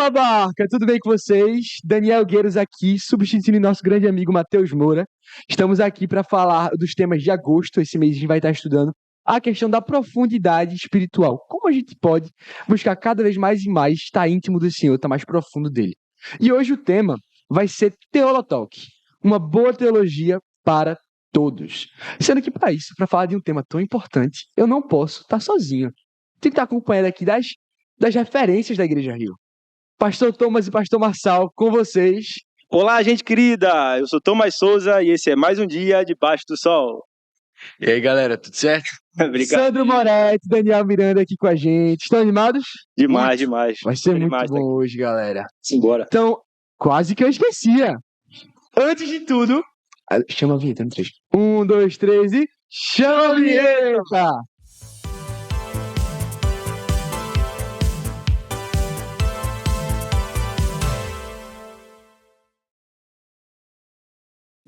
Fala, Barca! Tudo bem com vocês? Daniel Gueiros aqui, substituindo nosso grande amigo Matheus Moura. Estamos aqui para falar dos temas de agosto. Esse mês a gente vai estar estudando a questão da profundidade espiritual. Como a gente pode buscar cada vez mais e mais estar íntimo do Senhor, estar mais profundo dele. E hoje o tema vai ser Teolotalk, uma boa teologia para todos. Sendo que para isso, para falar de um tema tão importante, eu não posso estar sozinho. Tem que estar acompanhado aqui das referências da Igreja Rio. Pastor Thomas e Pastor Marçal, com vocês. Olá, gente querida! Eu sou Thomas Souza e esse é mais um dia debaixo do sol. E aí, galera, tudo certo? Obrigado. Sandro Moretti, Daniel Miranda aqui com a gente. Estão animados? Demais, demais. Vai ser muito Demais, bom hoje, galera. Simbora. Então, quase que eu esquecia. Antes de tudo, chama a vinheta no 3. 1, 2, 3 e chama a vinheta!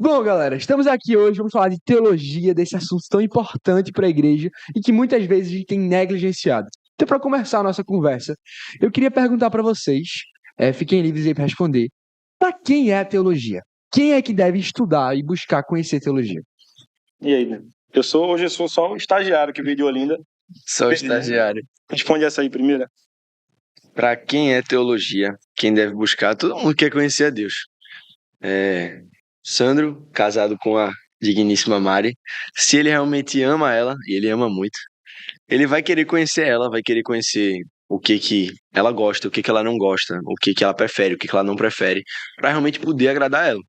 Bom, galera, estamos aqui hoje, vamos falar de teologia, desse assunto tão importante para a igreja e que muitas vezes a gente tem negligenciado. Então, para começar a nossa conversa, eu queria perguntar para vocês, fiquem livres aí para responder, para quem é a teologia? Quem é que deve estudar e buscar conhecer teologia? E aí, né? Hoje eu sou só um estagiário que veio de Olinda. Sou estagiário. Responde essa aí primeiro. Para quem é teologia, quem deve buscar? Todo mundo quer conhecer a Deus. Sandro, casado com a digníssima Mari, se ele realmente ama ela, e ele ama muito, ele vai querer conhecer ela, vai querer conhecer o que ela gosta, o que ela não gosta, o que ela prefere, o que ela não prefere, para realmente poder agradar ela.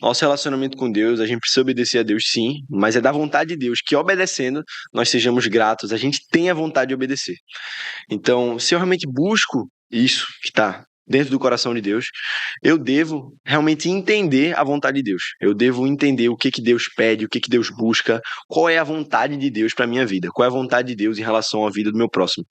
Nosso relacionamento com Deus, a gente precisa obedecer a Deus sim, mas é da vontade de Deus que obedecendo nós sejamos gratos, a gente tem a vontade de obedecer. Então, se eu realmente busco isso que está dentro do coração de Deus, eu devo realmente entender a vontade de Deus. Eu devo entender o que Deus pede, o que Deus busca, qual é a vontade de Deus para a minha vida, qual é a vontade de Deus em relação à vida do meu próximo.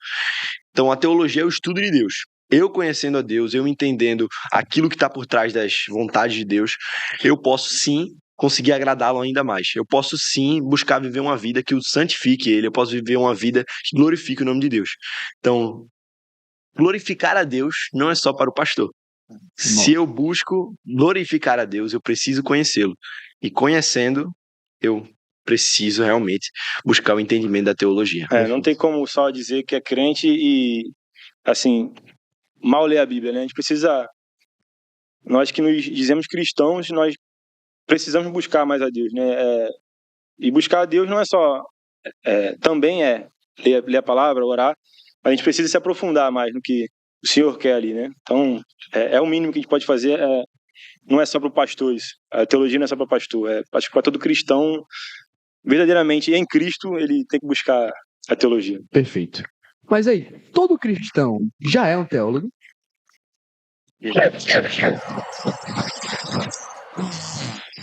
Então, a teologia é o estudo de Deus. Eu conhecendo a Deus, eu entendendo aquilo que está por trás das vontades de Deus, eu posso sim conseguir agradá-lo ainda mais. Eu posso sim buscar viver uma vida que o santifique ele, eu posso viver uma vida que glorifique o nome de Deus. Então, glorificar a Deus não é só para o pastor. Se eu busco glorificar a Deus, eu preciso conhecê-lo. E conhecendo, eu preciso realmente buscar o entendimento da teologia. Não tem como só dizer que é crente e, assim, mal ler a Bíblia, né? A gente precisa... Nós que nos dizemos cristãos, nós precisamos buscar mais a Deus, né? E buscar a Deus não é só... também é ler a palavra, orar, mas a gente precisa se aprofundar mais no que o Senhor quer ali, né? Então, é o mínimo que a gente pode fazer, não é só para o pastor isso. A teologia não é só para pastor, acho que para todo cristão, verdadeiramente em Cristo, ele tem que buscar a teologia. Perfeito. Mas aí, todo cristão já é um teólogo?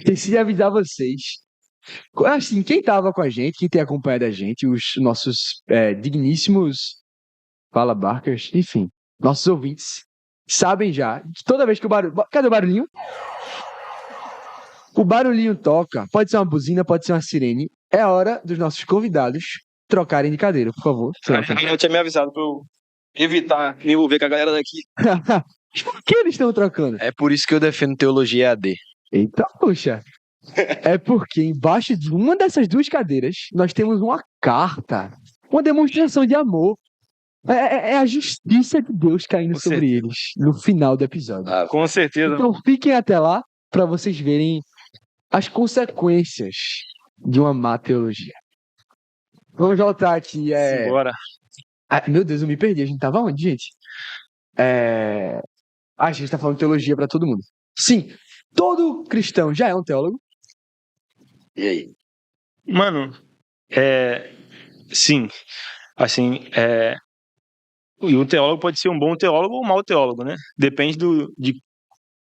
Preciso avisar vocês. Assim, quem estava com a gente, quem tem acompanhado a gente, os nossos digníssimos Fala Barkers, enfim, nossos ouvintes sabem já que toda vez que o barulho... Cadê o barulhinho? O barulhinho toca, pode ser uma buzina, pode ser uma sirene. É hora dos nossos convidados trocarem de cadeira, por favor. Eu tinha me avisado para eu evitar me envolver com a galera daqui. Por que eles estão trocando? É por isso que eu defendo teologia AD. Eita, puxa. É porque embaixo de uma dessas duas cadeiras nós temos uma carta, uma demonstração de amor. É a justiça de Deus caindo sobre eles no final do episódio. Com certeza. Então fiquem até lá para vocês verem as consequências de uma má teologia. Vamos voltar aqui. Bora. Meu Deus, eu me perdi. A gente tava onde, gente? A gente tá falando de teologia para todo mundo. Sim, todo cristão já é um teólogo? E aí? Mano, sim. Assim, e um teólogo pode ser um bom teólogo ou um mau teólogo, né? Depende de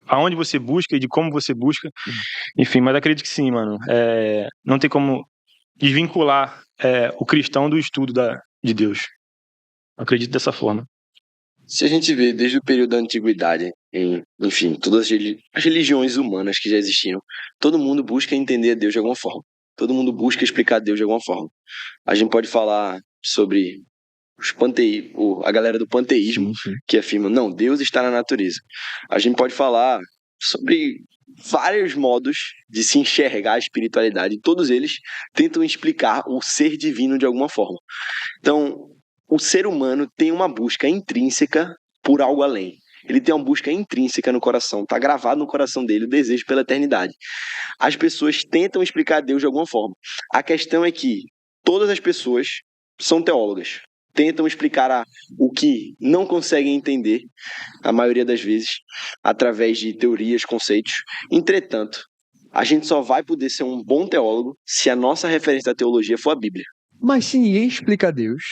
aonde você busca e de como você busca. Enfim, mas acredito que sim, mano. Não tem como desvincular o cristão do estudo de Deus. Acredito dessa forma. Se a gente vê desde o período da antiguidade, enfim, todas as religiões humanas que já existiram, todo mundo busca entender Deus de alguma forma. Todo mundo busca explicar Deus de alguma forma. A gente pode falar sobre a galera do panteísmo, Sim. que afirma, não, Deus está na natureza. A gente pode falar sobre vários modos de se enxergar a espiritualidade, e todos eles tentam explicar o ser divino de alguma forma. Então, o ser humano tem uma busca intrínseca por algo além. Ele tem uma busca intrínseca no coração, está gravado no coração dele o desejo pela eternidade. As pessoas tentam explicar Deus de alguma forma. A questão é que todas as pessoas são teólogas. Tentam explicar o que não conseguem entender, a maioria das vezes, através de teorias, conceitos. Entretanto, a gente só vai poder ser um bom teólogo se a nossa referência da teologia for a Bíblia. Mas se ninguém explica Deus,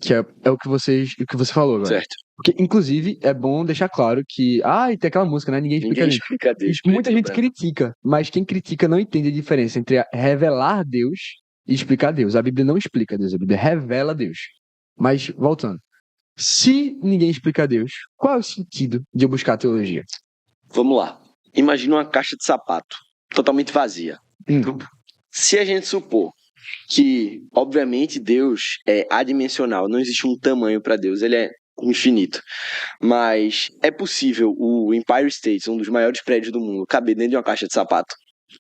que é o que você falou agora. Certo? Porque, inclusive, é bom deixar claro que... e tem aquela música, né? Ninguém explica Ninguém Deus. explica Deus. Muita gente critica, mas quem critica não entende a diferença entre revelar Deus e explicar Deus. A Bíblia não explica Deus, a Bíblia revela Deus. Mas, voltando. Se ninguém explica Deus, qual é o sentido de eu buscar a teologia? Vamos lá. Imagina uma caixa de sapato, totalmente vazia. Hum. Se a gente supor que, obviamente, Deus é adimensional, não existe um tamanho para Deus, ele é infinito. Mas é possível o Empire State, um dos maiores prédios do mundo, caber dentro de uma caixa de sapato?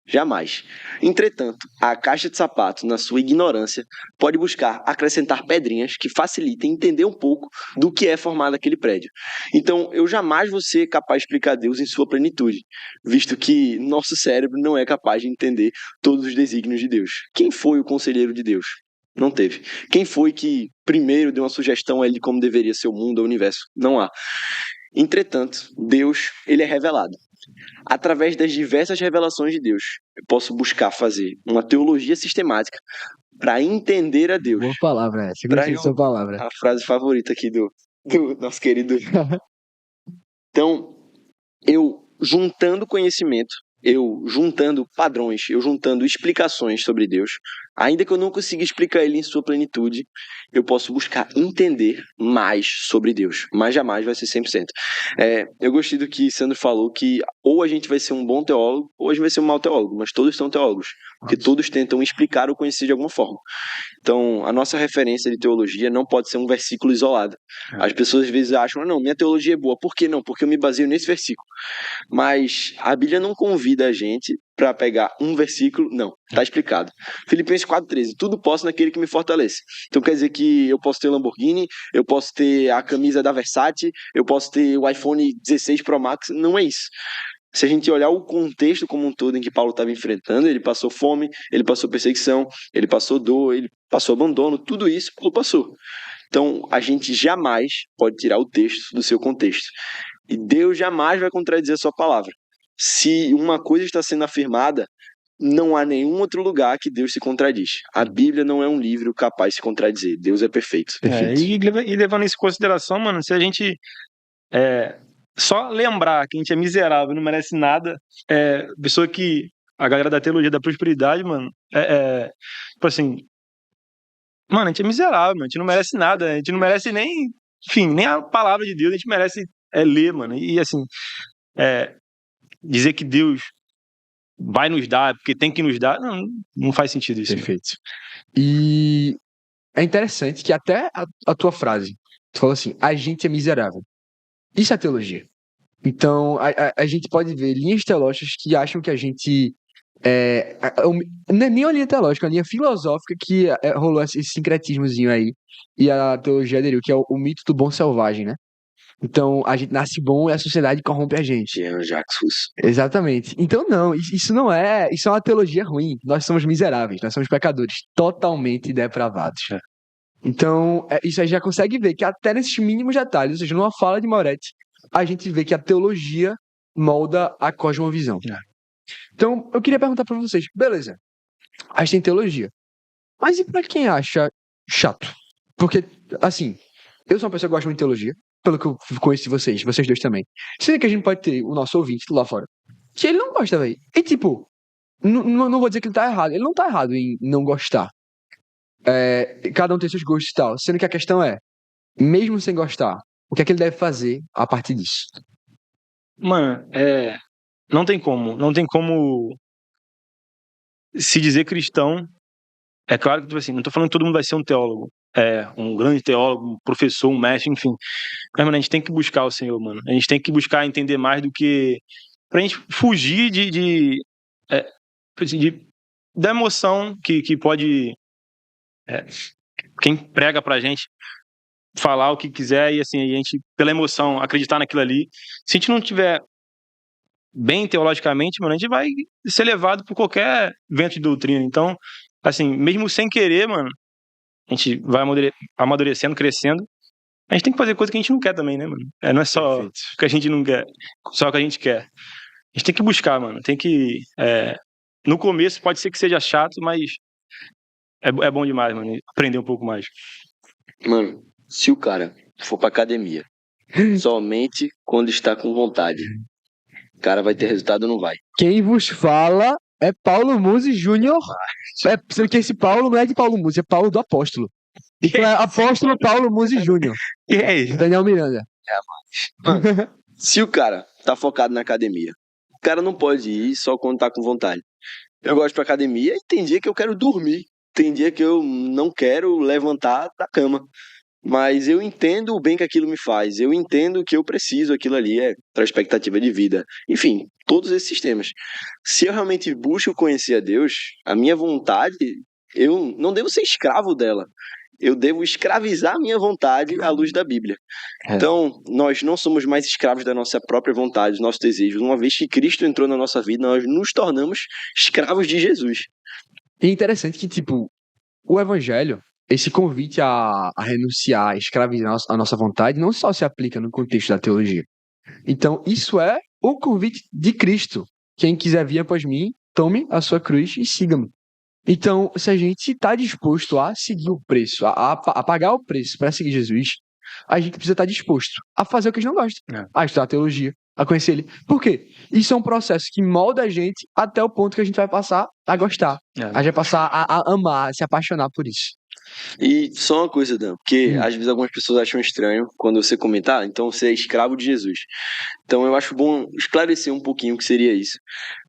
Jamais. Entretanto, a caixa de sapato, na sua ignorância, pode buscar acrescentar pedrinhas que facilitem entender um pouco do que é formado aquele prédio. Então, eu jamais vou ser capaz de explicar Deus em sua plenitude, visto que nosso cérebro não é capaz de entender todos os desígnios de Deus. Quem foi o conselheiro de Deus? Não teve. Quem foi que primeiro deu uma sugestão a ele de como deveria ser o mundo, o universo? Não há. Entretanto, Deus, ele é revelado. Através das diversas revelações de Deus, eu posso buscar fazer uma teologia sistemática para entender a Deus. Boa palavra essa. Gostei da sua palavra. A frase favorita aqui do nosso querido. Então, eu juntando conhecimento, eu juntando padrões, eu juntando explicações sobre Deus, ainda que eu não consiga explicar ele em sua plenitude, eu posso buscar entender mais sobre Deus, mas jamais vai ser 100%. Eu gostei do que Sandro falou, que ou a gente vai ser um bom teólogo, ou a gente vai ser um mau teólogo, mas todos são teólogos, porque todos tentam explicar ou conhecer de alguma forma. Então, a nossa referência de teologia não pode ser um versículo isolado. As pessoas às vezes acham, não, minha teologia é boa. Por que não? Porque eu me baseio nesse versículo. Mas a Bíblia não convida a gente para pegar um versículo, não, está explicado. Filipenses 4,13, tudo posso naquele que me fortalece. Então quer dizer que eu posso ter Lamborghini, eu posso ter a camisa da Versace, eu posso ter o iPhone 16 Pro Max, não é isso. Se a gente olhar o contexto como um todo em que Paulo estava enfrentando, ele passou fome, ele passou perseguição, ele passou dor, ele passou abandono, tudo isso Paulo passou. Então, a gente jamais pode tirar o texto do seu contexto. E Deus jamais vai contradizer a sua palavra. Se uma coisa está sendo afirmada, não há nenhum outro lugar que Deus se contradiz. A Bíblia não é um livro capaz de se contradizer. Deus é perfeito. E levando isso em consideração, mano, se a gente só lembrar que a gente é miserável, não merece nada, pessoa que a galera da teologia da prosperidade, mano, tipo assim, mano, a gente é miserável, mano, a gente não merece nada, a gente não merece nem, enfim, nem a palavra de Deus, a gente merece ler, mano, e assim, dizer que Deus vai nos dar, porque tem que nos dar, não faz sentido isso. Perfeito. E é interessante que até a tua frase, tu falou assim, a gente é miserável. Isso é teologia. Então, a gente pode ver linhas teológicas que acham que a gente... não é nem uma linha teológica, é uma linha filosófica que rolou esse sincretismozinho aí, e a teologia aderiu, que é o mito do bom selvagem, né? Então, a gente nasce bom e a sociedade corrompe a gente. Jean-Jacques Rousseau. Exatamente. Então, não, isso não é... Isso é uma teologia ruim. Nós somos miseráveis, nós somos pecadores, totalmente depravados. Então, isso aí já consegue ver que até nesses mínimos detalhes, ou seja, numa fala de Moretti, a gente vê que a teologia molda a cosmovisão. Então, eu queria perguntar pra vocês, beleza, a gente tem teologia, mas e pra quem acha chato? Porque, assim, eu sou uma pessoa que gosta muito de teologia, pelo que eu conheço de vocês dois também. Sendo que a gente pode ter o nosso ouvinte lá fora, que ele não gosta, velho. E tipo, não vou dizer que ele tá errado, ele não tá errado em não gostar. Cada um tem seus gostos e tal, sendo que a questão é, mesmo sem gostar, o que é que ele deve fazer a partir disso? Mano, não tem como se dizer cristão. É claro que, tipo assim, não tô falando que todo mundo vai ser um teólogo, um grande teólogo, um professor, um mestre, enfim. Mas, mano, a gente tem que buscar o Senhor, mano. A gente tem que buscar entender mais do que... Pra gente fugir da emoção que pode... quem prega pra gente falar o que quiser e, assim, a gente, pela emoção, acreditar naquilo ali. Se a gente não tiver bem teologicamente, mano, a gente vai ser levado por qualquer vento de doutrina. Então, assim, mesmo sem querer, mano, a gente vai amadurecendo, crescendo. A gente tem que fazer coisa que a gente não quer também, né, mano? Não é só o que a gente não quer, só o que a gente quer. A gente tem que buscar, mano. Tem que... no começo pode ser que seja chato, mas é bom demais, mano. Aprender um pouco mais. Mano, se o cara for pra academia somente quando está com vontade, o cara vai ter resultado ou não vai? Quem vos fala é Paulo Musi Júnior. Sendo que esse Paulo não é de Paulo Musi, é Paulo do Apóstolo. Então é Apóstolo Paulo Musi Júnior. E é isso. Daniel Miranda. Mano, se o cara tá focado na academia, o cara não pode ir só quando tá com vontade. Eu gosto pra academia e tem dia que eu quero dormir. Tem dia que eu não quero levantar da cama. Mas eu entendo o bem que aquilo me faz. Eu entendo que eu preciso, aquilo ali para expectativa de vida. Enfim, todos esses sistemas. Se eu realmente busco conhecer a Deus, a minha vontade, eu não devo ser escravo dela. Eu devo escravizar a minha vontade à luz da Bíblia. Então, nós não somos mais escravos da nossa própria vontade, dos nossos desejos. Uma vez que Cristo entrou na nossa vida, nós nos tornamos escravos de Jesus. E é interessante que, tipo, o evangelho, esse convite a renunciar, a escravizar a nossa vontade, não só se aplica no contexto da teologia. Então, isso é o convite de Cristo. Quem quiser vir após mim, tome a sua cruz e siga-me. Então, se a gente está disposto a seguir o preço, a pagar o preço para seguir Jesus, a gente precisa estar disposto a fazer o que a gente não gosta, a estudar teologia, a conhecer ele. Por quê? Isso é um processo que molda a gente até o ponto que a gente vai passar a gostar. A gente vai passar a amar, a se apaixonar por isso. E só uma coisa, Dan, porque às vezes algumas pessoas acham estranho quando você comentar, então você é escravo de Jesus. Então eu acho bom esclarecer um pouquinho o que seria isso.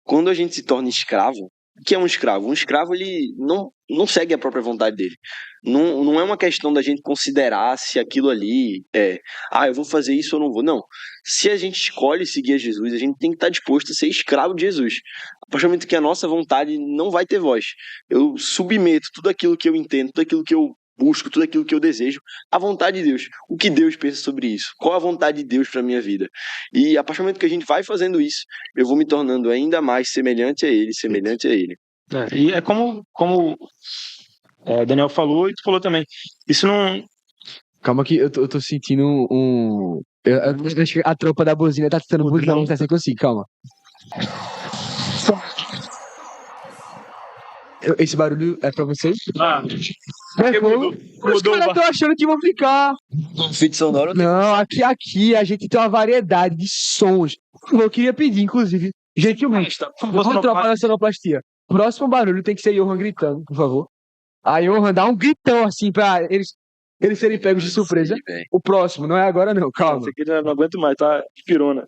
Quando a gente se torna escravo, o que é um escravo? Um escravo, ele não segue a própria vontade dele. Não é uma questão da gente considerar se aquilo ali eu vou fazer isso ou não vou. Não. Se a gente escolhe seguir a Jesus, a gente tem que estar disposto a ser escravo de Jesus. A partir do momento que a nossa vontade não vai ter voz. Eu submeto tudo aquilo que eu entendo, tudo aquilo que eu busco, tudo aquilo que eu desejo, à vontade de Deus. O que Deus pensa sobre isso? Qual a vontade de Deus para minha vida? E a partir do momento que a gente vai fazendo isso, eu vou me tornando ainda mais semelhante a Ele, semelhante a Ele. E é como Daniel falou e tu falou também. Isso não... Calma que eu tô sentindo eu acho que a tropa da buzina tá tentando buzinar, mas tá sem conseguir, calma. Esse barulho é pra vocês? Os caras estão achando que vão ficar. Feito sonoro? Não, aqui a gente tem uma variedade de sons. Eu queria pedir, inclusive, gentilmente, vamos trocar na sonoplastia. Próximo barulho tem que ser Johan gritando, por favor. A Johan dá um gritão assim pra eles serem pegos de surpresa. O próximo, não é agora não, calma. Esse aqui já não aguento mais, tá de pirona.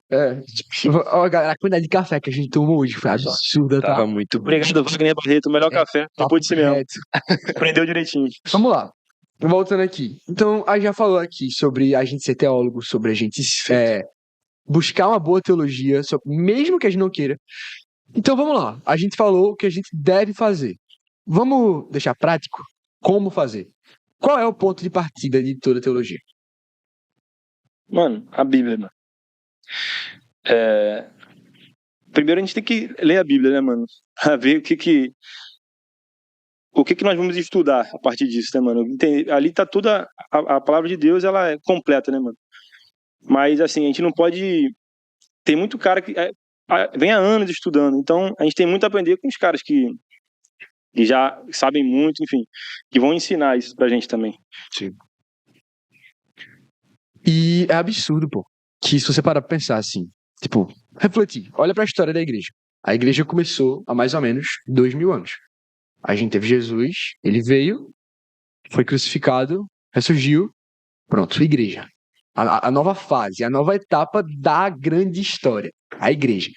Ó, galera, a quantidade de café que a gente tomou hoje foi absurda, tá? Tava muito bom. Obrigado, Wagner Barreto, o melhor café. Depois de si mesmo. Aprendeu direitinho. Vamos lá. Voltando aqui. Então, a gente já falou aqui sobre a gente ser teólogo, sobre a gente buscar uma boa teologia, mesmo que a gente não queira. Então, vamos lá. A gente falou o que a gente deve fazer. Vamos deixar prático? Como fazer? Qual é o ponto de partida de toda teologia? Mano, a Bíblia, mano. Primeiro a gente tem que ler a Bíblia, né, mano? Pra ver o que nós vamos estudar a partir disso, né, mano? Ali tá toda a palavra de Deus, ela é completa, né, mano? Mas, assim, a gente não pode... Tem muito cara que vem há anos estudando, então a gente tem muito a aprender com os caras que já sabem muito, enfim, que vão ensinar isso pra gente também. Sim. E é absurdo, pô, que se você parar pra pensar assim, tipo, refletir, olha pra história da igreja. A igreja começou há mais ou menos 2000 anos. A gente teve Jesus, ele veio, foi crucificado, ressurgiu, pronto, igreja. A nova fase, a nova etapa da grande história, a igreja.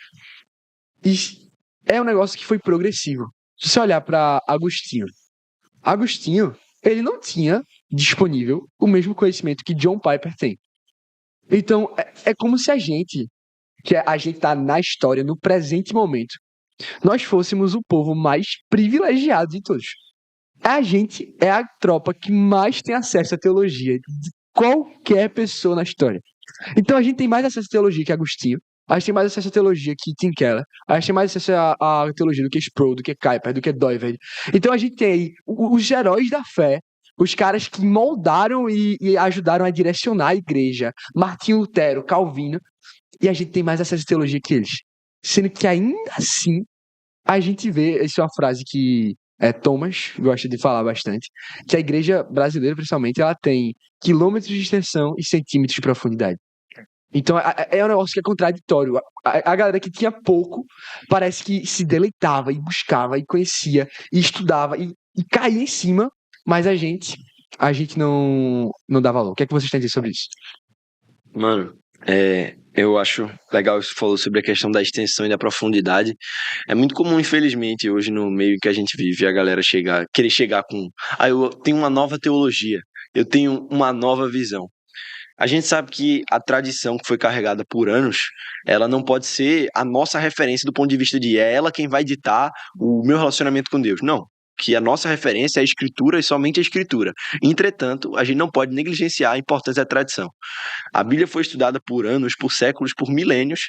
E é um negócio que foi progressivo. Se você olhar para Agostinho, ele não tinha disponível o mesmo conhecimento que John Piper tem. Então, é como se a gente tá na história, no presente momento, nós fôssemos o povo mais privilegiado de todos. A gente é a tropa que mais tem acesso à teologia de qualquer pessoa na história. Então a gente tem mais acesso à teologia que Agostinho, a gente tem mais acesso à teologia que Tim Keller, a gente tem mais acesso à teologia do que Sproul, do que Kuyper, do que Doiverd. Então a gente tem aí os heróis da fé, os caras que moldaram e ajudaram a direcionar a igreja, Martinho Lutero, Calvino, e a gente tem mais acesso à teologia que eles. Sendo que ainda assim, a gente vê, essa é uma frase que Thomas gosta de falar bastante, que a igreja brasileira, principalmente, ela tem quilômetros de extensão e centímetros de profundidade. Então, é um negócio que é contraditório. A galera que tinha pouco parece que se deleitava e buscava e conhecia e estudava e caía em cima, mas a gente não dá valor. O que é que vocês têm a dizer sobre isso? Mano, eu acho legal que você falou sobre a questão da extensão e da profundidade. É muito comum, infelizmente, hoje no meio que a gente vive, a galera querer chegar com eu tenho uma nova teologia, eu tenho uma nova visão. A gente sabe que a tradição que foi carregada por anos, ela não pode ser a nossa referência do ponto de vista de é ela quem vai ditar o meu relacionamento com Deus. Não. Que a nossa referência é a Escritura e somente a Escritura. Entretanto, a gente não pode negligenciar a importância da tradição. A Bíblia foi estudada por anos, por séculos, por milênios.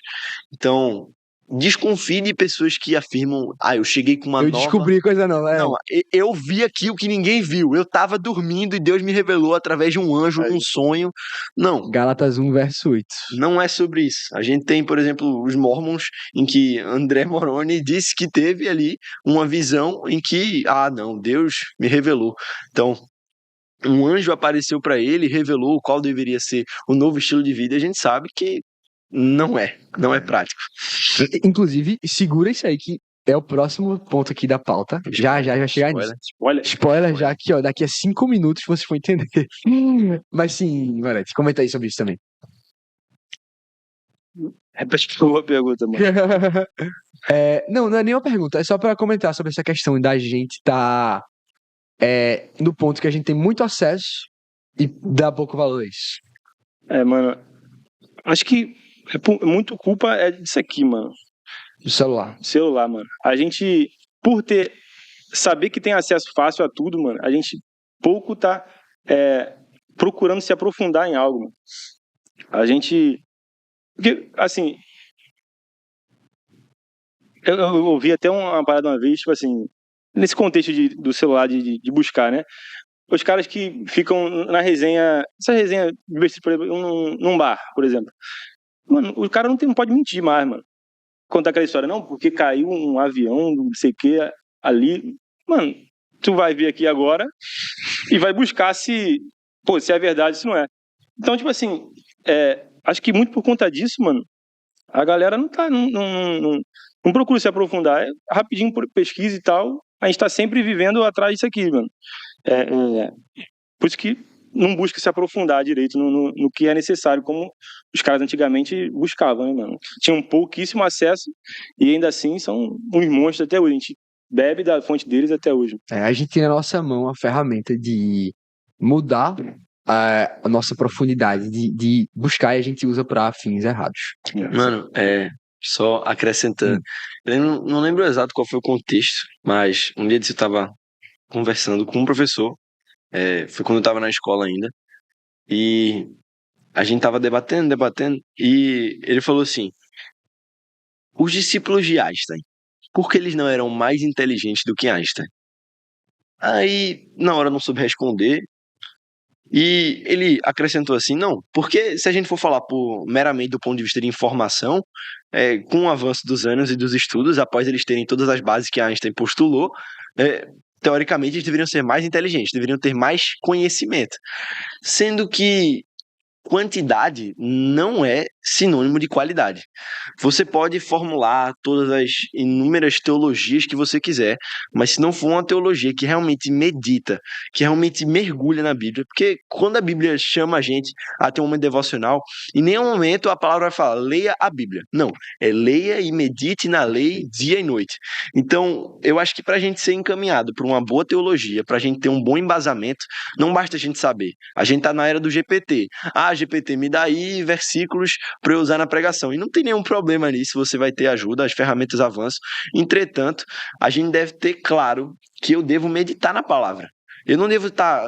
Então, desconfie de pessoas que afirmam, eu cheguei com uma Eu nova... descobri coisa nova. Não, eu vi aqui o que ninguém viu. Eu tava dormindo e Deus me revelou através de um anjo num sonho. Não. Gálatas 1, verso 8. Não é sobre isso. A gente tem, por exemplo, os Mormons, em que André Moroni disse que teve ali uma visão em que, não, Deus me revelou. Então, um anjo apareceu para ele e revelou qual deveria ser o novo estilo de vida. E a gente sabe que não é prático. Inclusive, segura isso aí que é o próximo ponto aqui da pauta. Já vai chegar nisso. Spoiler já aqui, ó. Daqui a 5 minutos vocês vão entender. Mas sim, Moretti, comenta aí sobre isso também. Repete por favor a pergunta, mano. Não é nenhuma pergunta. É só pra comentar sobre essa questão da gente tá no ponto que a gente tem muito acesso e dá pouco valor a isso. Mano, acho que muito culpa disso aqui, mano. Do celular. Celular, mano. A gente, por saber que tem acesso fácil a tudo, mano, a gente pouco tá procurando se aprofundar em algo, mano. A gente... Porque, assim... Eu ouvi até uma parada uma vez, tipo assim... Nesse contexto do celular, de buscar, né? Os caras que ficam na resenha... Essa resenha, por exemplo, num bar, por exemplo. Mano, o cara não pode mentir mais, mano. Contar aquela história, não, porque caiu um avião, não sei o que, ali. Mano, tu vai vir aqui agora e vai buscar se é verdade, se não é. Então, tipo assim, acho que muito por conta disso, mano, a galera não procura se aprofundar. Rapidinho por pesquisa e tal, a gente tá sempre vivendo atrás disso aqui, mano. Por isso que não busca se aprofundar direito no que é necessário, como os caras antigamente buscavam, né, mano? Tinham pouquíssimo acesso e ainda assim são uns monstros até hoje. A gente bebe da fonte deles até hoje. A gente tem na nossa mão a ferramenta de mudar a nossa profundidade, de buscar, e a gente usa pra fins errados. Mano, só acrescentando. Eu não lembro exato qual foi o contexto, mas um dia eu tava conversando com um professor. Foi quando eu tava na escola ainda. E a gente tava debatendo, e ele falou assim: os discípulos de Einstein, por que eles não eram mais inteligentes do que Einstein? Aí, na hora, eu não soube responder. E ele acrescentou assim: não, porque se a gente for falar meramente do ponto de vista de informação, com o avanço dos anos e dos estudos, após eles terem todas as bases que Einstein postulou, teoricamente eles deveriam ser mais inteligentes, deveriam ter mais conhecimento. Sendo que quantidade não é sinônimo de qualidade. Você pode formular todas as inúmeras teologias que você quiser, mas se não for uma teologia que realmente medita, que realmente mergulha na Bíblia, porque quando a Bíblia chama a gente a ter um momento devocional, em nenhum momento a palavra vai falar, leia a Bíblia. Não, é leia e medite na lei dia e noite. Então, eu acho que para a gente ser encaminhado por uma boa teologia, para a gente ter um bom embasamento, não basta a gente saber. A gente está na era do GPT. Ah, GPT, me dá aí versículos para eu usar na pregação. E não tem nenhum problema nisso, você vai ter ajuda, as ferramentas avançam. Entretanto, a gente deve ter claro que eu devo meditar na palavra. Eu não devo estar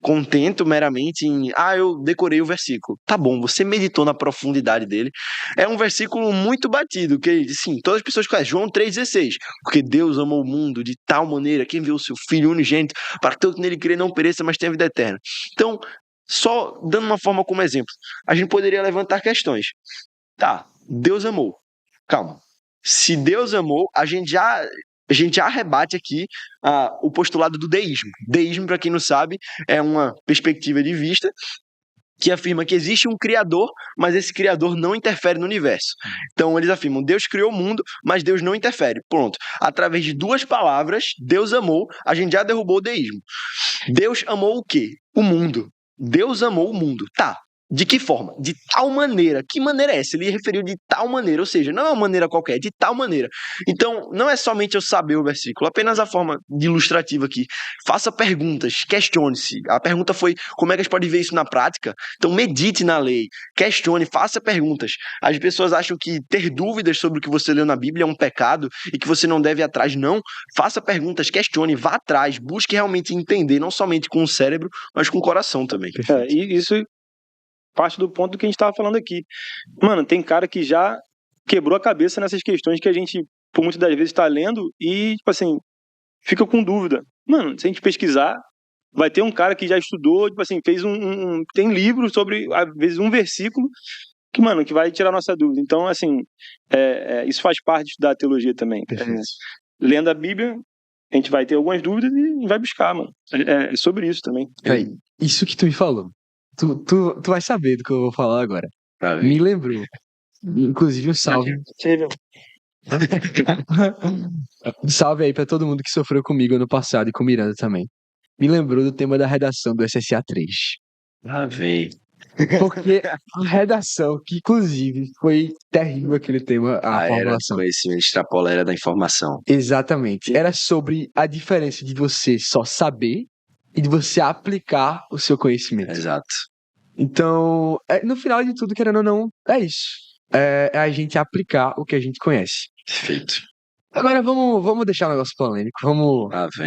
contento meramente em, eu decorei o versículo. Tá bom, você meditou na profundidade dele. É um versículo muito batido, que, sim, todas as pessoas conhecem. João 3,16. Porque Deus amou o mundo de tal maneira, que enviou o seu Filho unigênito, para que todo nele crer não pereça, mas tenha vida eterna. Então, só dando uma forma como exemplo, a gente poderia levantar questões. Tá, Deus amou. Calma. Se Deus amou, a gente já rebate aqui o postulado do deísmo. Deísmo, para quem não sabe, é uma perspectiva de vista que afirma que existe um criador, mas esse criador não interfere no universo. Então eles afirmam, Deus criou o mundo, mas Deus não interfere. Pronto. Através de duas palavras, Deus amou, a gente já derrubou o deísmo. Deus amou o quê? O mundo. Deus amou o mundo. Tá. De que forma? De tal maneira. Que maneira é essa? Ele referiu de tal maneira, ou seja, não é uma maneira qualquer, é de tal maneira. Então, não é somente eu saber o versículo, apenas a forma de ilustrativa aqui. Faça perguntas, questione-se. A pergunta foi, como é que a gente pode ver isso na prática? Então, medite na lei, questione, faça perguntas. As pessoas acham que ter dúvidas sobre o que você leu na Bíblia é um pecado e que você não deve ir atrás. Não. Faça perguntas, questione, vá atrás, busque realmente entender, não somente com o cérebro, mas com o coração também. E isso parte do ponto que a gente estava falando aqui. Mano, tem cara que já quebrou a cabeça nessas questões que a gente, por muitas das vezes, está lendo e, tipo assim, fica com dúvida. Mano, se a gente pesquisar, vai ter um cara que já estudou, tipo assim, fez tem livro sobre, às vezes, um versículo que, mano, que vai tirar nossa dúvida. Então, assim, isso faz parte da teologia também. Lendo a Bíblia, a gente vai ter algumas dúvidas e vai buscar, mano. É sobre isso também. Isso que tu me falou. Tu vai saber do que eu vou falar agora. Me lembrou. Inclusive um salve. Um salve aí pra todo mundo que sofreu comigo ano passado e com Miranda também. Me lembrou do tema da redação do SSA 3. Véi. Porque a redação, que inclusive foi terrível aquele tema, a Era formulação. conhecimento extrapola era da informação. Exatamente. Era sobre a diferença de você só saber e de você aplicar o seu conhecimento. Exato. Então, no final de tudo, querendo ou não, é isso. É a gente aplicar o que a gente conhece. Perfeito. Agora vamos deixar o negócio polêmico.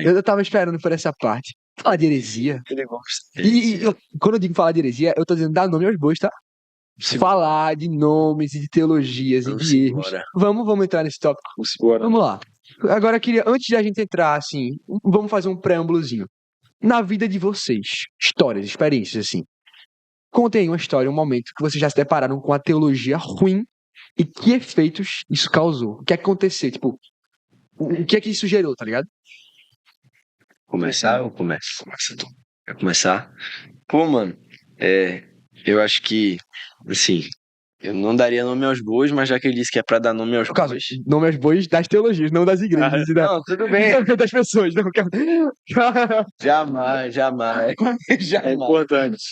Eu tava esperando por essa parte. Falar de heresia. Ele gosta. Quando eu digo falar de heresia, eu tô dizendo dar nome aos bois, tá? Falar de nomes e de teologias e de erros. Vamos entrar nesse tópico. Vamos lá. Agora, antes de a gente entrar, assim, vamos fazer um preâmbulozinho. Na vida de vocês, histórias, experiências, assim. Contem uma história, um momento que vocês já se depararam com a teologia ruim e que efeitos isso causou. O que aconteceu? Tipo, o que é que isso gerou, tá ligado? Começar ou começa? Começa tu. Quer começar? Pô, mano, eu acho que, assim, eu não daria nome aos bois, mas já que ele disse que é pra dar nome aos No caso, bois... nome aos bois das teologias, não das igrejas. Não, tudo bem. Das pessoas. Não, Jamais. É importante.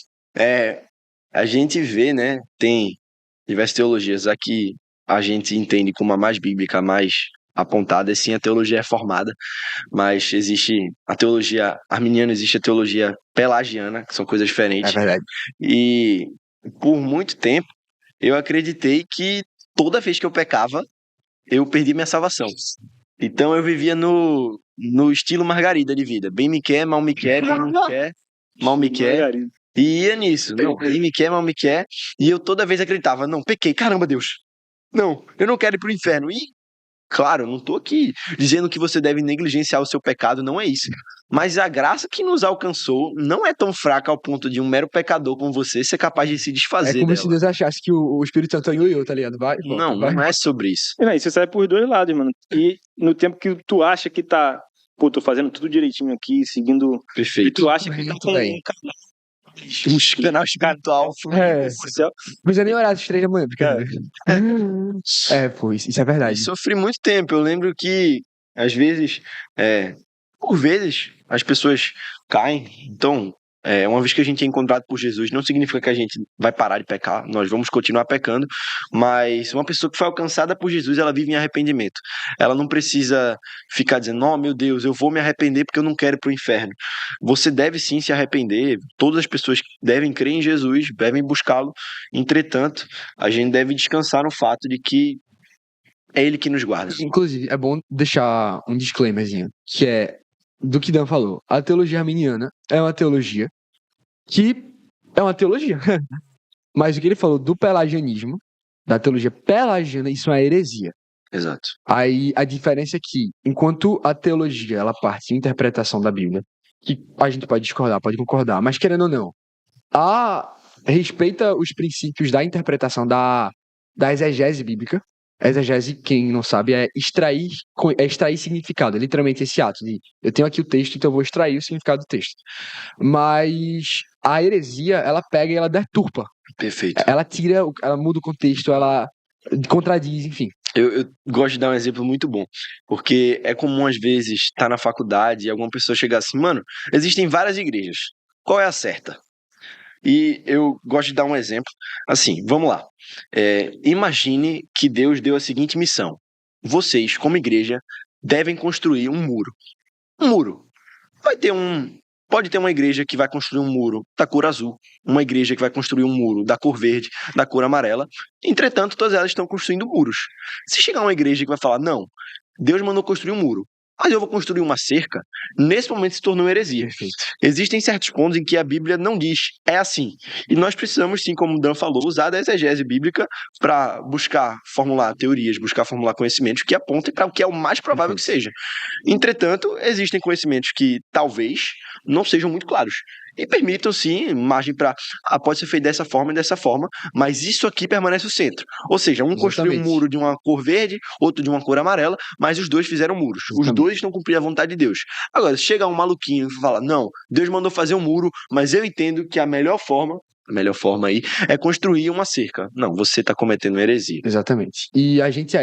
A gente vê, né, tem diversas teologias. Aqui a gente entende como a mais bíblica, a mais apontada, sim, a teologia reformada, mas existe a teologia arminiana, existe a teologia pelagiana, que são coisas diferentes. É verdade. E por muito tempo eu acreditei que toda vez que eu pecava, eu perdi minha salvação. Então eu vivia no estilo Margarida de vida. Bem me quer, mal me quer, bem me quer, mal me quer. Margarida. E ia nisso. Não, bem me quer, mal me quer. E eu toda vez acreditava, não, pequei, caramba, Deus. Não, eu não quero ir pro inferno. E, claro, eu não tô aqui dizendo que você deve negligenciar o seu pecado, não é isso. Mas a graça que nos alcançou não é tão fraca ao ponto de um mero pecador como você ser capaz de se desfazer É como dela. se Deus achasse que o Espírito Santo é ioiô, tá ligado? Vai, volta, Não, vai. não é sobre isso. Isso sai por dois lados, mano. E no tempo que tu acha que tá, tô fazendo tudo direitinho aqui, seguindo. E Perfeito. tu acha que tá Muito com bem. Um canal espiritual. É. O céu. Não precisa nem orar às 3 da manhã, brincadeira. Pô, isso é E verdade. sofri muito tempo. Eu lembro que, às vezes, por vezes, as pessoas caem. Então, uma vez que a gente é encontrado por Jesus, não significa que a gente vai parar de pecar. Nós vamos continuar pecando. Mas uma pessoa que foi alcançada por Jesus, ela vive em arrependimento. Ela não precisa ficar dizendo, oh, meu Deus, eu vou me arrepender porque eu não quero ir para o inferno. Você deve sim se arrepender. Todas as pessoas devem crer em Jesus, devem buscá-lo. Entretanto, a gente deve descansar no fato de que é ele que nos guarda. Inclusive, é bom deixar um disclaimerzinho, que é do que Dan falou. A teologia arminiana é uma teologia que é uma teologia. Mas o que ele falou do pelagianismo, da teologia pelagiana, isso é uma heresia. Exato. Aí a diferença é que, enquanto a teologia ela parte de interpretação da Bíblia, que a gente pode discordar, pode concordar, mas querendo ou não, respeita os princípios da interpretação da exegese bíblica. A exegese, quem não sabe, é extrair significado. É literalmente esse ato de eu tenho aqui o texto, então eu vou extrair o significado do texto. Mas a heresia, ela pega e ela deturpa. Perfeito. Ela tira, ela muda o contexto, ela contradiz, enfim. Eu gosto de dar um exemplo muito bom, porque é comum às vezes estar na faculdade e alguma pessoa chegar assim, mano, existem várias igrejas, qual é a certa? E eu gosto de dar um exemplo, assim, vamos lá. Imagine que Deus deu a seguinte missão: vocês, como igreja, devem construir um muro. Um muro. Pode ter uma igreja que vai construir um muro da cor azul, uma igreja que vai construir um muro da cor verde, da cor amarela. Entretanto, todas elas estão construindo muros. Se chegar uma igreja que vai falar, não, Deus mandou construir um muro, mas eu vou construir uma cerca, nesse momento se tornou heresia. Perfeito. Existem certos pontos em que a Bíblia não diz, é assim. E nós precisamos, sim, como o Dan falou, usar da exegese bíblica para buscar formular teorias, buscar formular conhecimentos que apontem para o que é o mais provável que seja. Entretanto, existem conhecimentos que talvez não sejam muito claros. E permitam, sim, margem para. Pode ser feito dessa forma e dessa forma, mas isso aqui permanece o centro. Ou seja, um construiu um Exatamente. muro de uma cor verde, outro de uma cor amarela, mas os dois fizeram muros. Os Exatamente. dois estão cumprindo a vontade de Deus. Agora, se chega um maluquinho e fala, não, Deus mandou fazer um muro, mas eu entendo que a melhor forma aí é construir uma cerca. Não, você está cometendo heresia. Exatamente. E a gente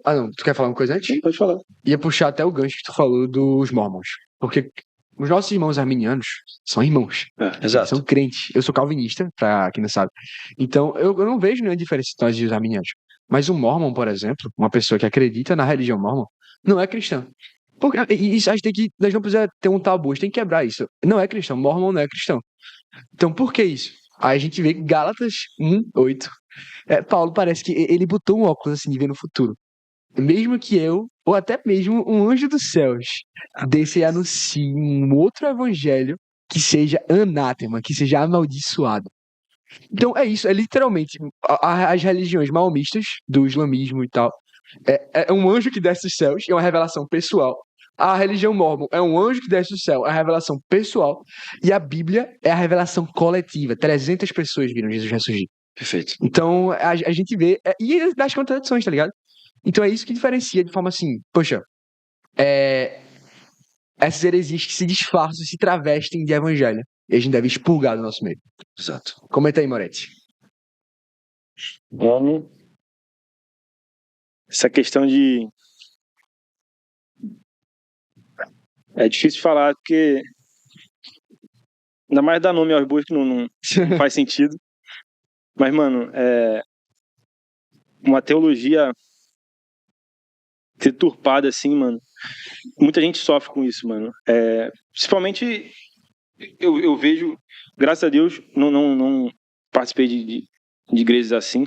não, tu quer falar uma coisa antes? Sim, pode falar. Ia puxar até o gancho que tu falou dos mormons. Porque os nossos irmãos arminianos são irmãos. Exato. São crentes. Eu sou calvinista, pra quem não sabe. Então, eu não vejo nenhuma diferença entre nós e os arminianos. Mas um mormon, por exemplo, uma pessoa que acredita na religião mormon, não é cristã. Porque, e isso a gente nós não precisamos ter um tabu, a gente tem que quebrar isso. Não é cristão, mormon não é cristão. Então, por que isso? Aí a gente vê Gálatas 1:8. Paulo parece que ele botou um óculos assim de ver no futuro. Mesmo que eu, ou até mesmo um anjo dos céus, desse e anuncie um outro evangelho que seja anátema, que seja amaldiçoado. Então é isso, é literalmente as religiões maomistas, do islamismo e tal, é um anjo que desce dos céus, é uma revelação pessoal. A religião mórmon é um anjo que desce do céu, é a revelação pessoal. E a Bíblia é a revelação coletiva. 300 pessoas viram Jesus ressurgir. Perfeito. Então a gente vê, e das contradições, tá ligado? Então é isso que diferencia de forma assim, poxa, essas heresias que se disfarçam, se travestem de evangelho. E a gente deve expurgar do nosso meio. Exato. Comenta aí, Moretti. Vamos. Essa questão de. É difícil falar, porque. Ainda mais dar nome aos bois que não faz sentido. Mas, mano, uma teologia deturpada assim, mano. Muita gente sofre com isso, mano. Principalmente, eu vejo, graças a Deus, não participei de igrejas assim,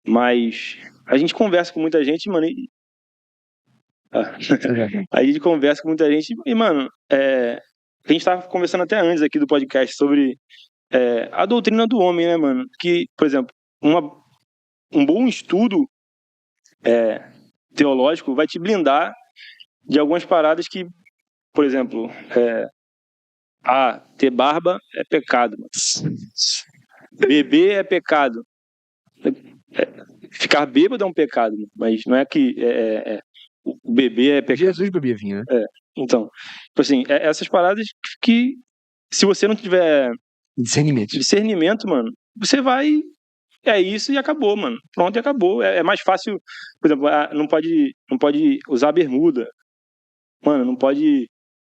mas a gente conversa com muita gente, mano, a gente conversa com muita gente e, mano, a gente tava conversando até antes aqui do podcast sobre a doutrina do homem, né, mano? Que, por exemplo, um bom estudo teológico vai te blindar de algumas paradas que, por exemplo, ter barba é pecado, mano. Beber é pecado. Ficar bêbado é um pecado, mano. Mas não é que o beber é pecado. Jesus bebia vinho, né? Então, tipo assim, essas paradas que se você não tiver Discernimento. discernimento, mano, você vai. É isso e acabou, mano. Pronto e acabou. É mais fácil, por exemplo, não pode usar bermuda. Mano, não pode.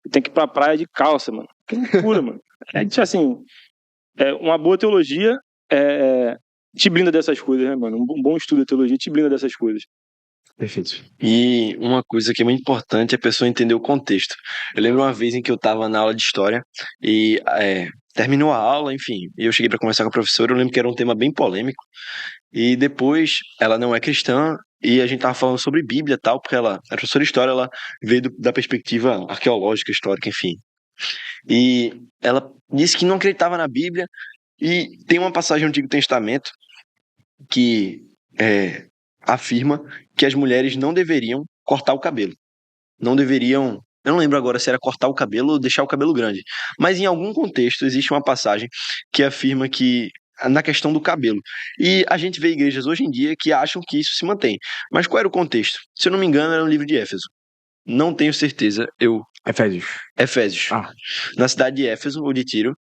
Tem que ir pra praia de calça, mano. Que loucura, mano. Tipo assim, uma boa teologia te blinda dessas coisas, né, mano? Um bom estudo de teologia te blinda dessas coisas. Perfeito. E uma coisa que é muito importante é a pessoa entender o contexto. Eu lembro uma vez em que eu estava na aula de história e terminou a aula, enfim, e eu cheguei para conversar com a professora. Eu lembro que era um tema bem polêmico. E depois, ela não é cristã e a gente tava falando sobre Bíblia e tal, porque ela, a professora de história, ela veio da perspectiva arqueológica, histórica, enfim. E ela disse que não acreditava na Bíblia. E tem uma passagem no Antigo Testamento que afirma que as mulheres não deveriam cortar o cabelo. Não deveriam. Eu não lembro agora se era cortar o cabelo ou deixar o cabelo grande. Mas em algum contexto existe uma passagem que afirma que na questão do cabelo. E a gente vê igrejas hoje em dia que acham que isso se mantém. Mas qual era o contexto? Se eu não me engano, era no livro de Éfeso. Não tenho certeza. Efésios. Efésios. Na cidade de Éfeso ou de Tiro.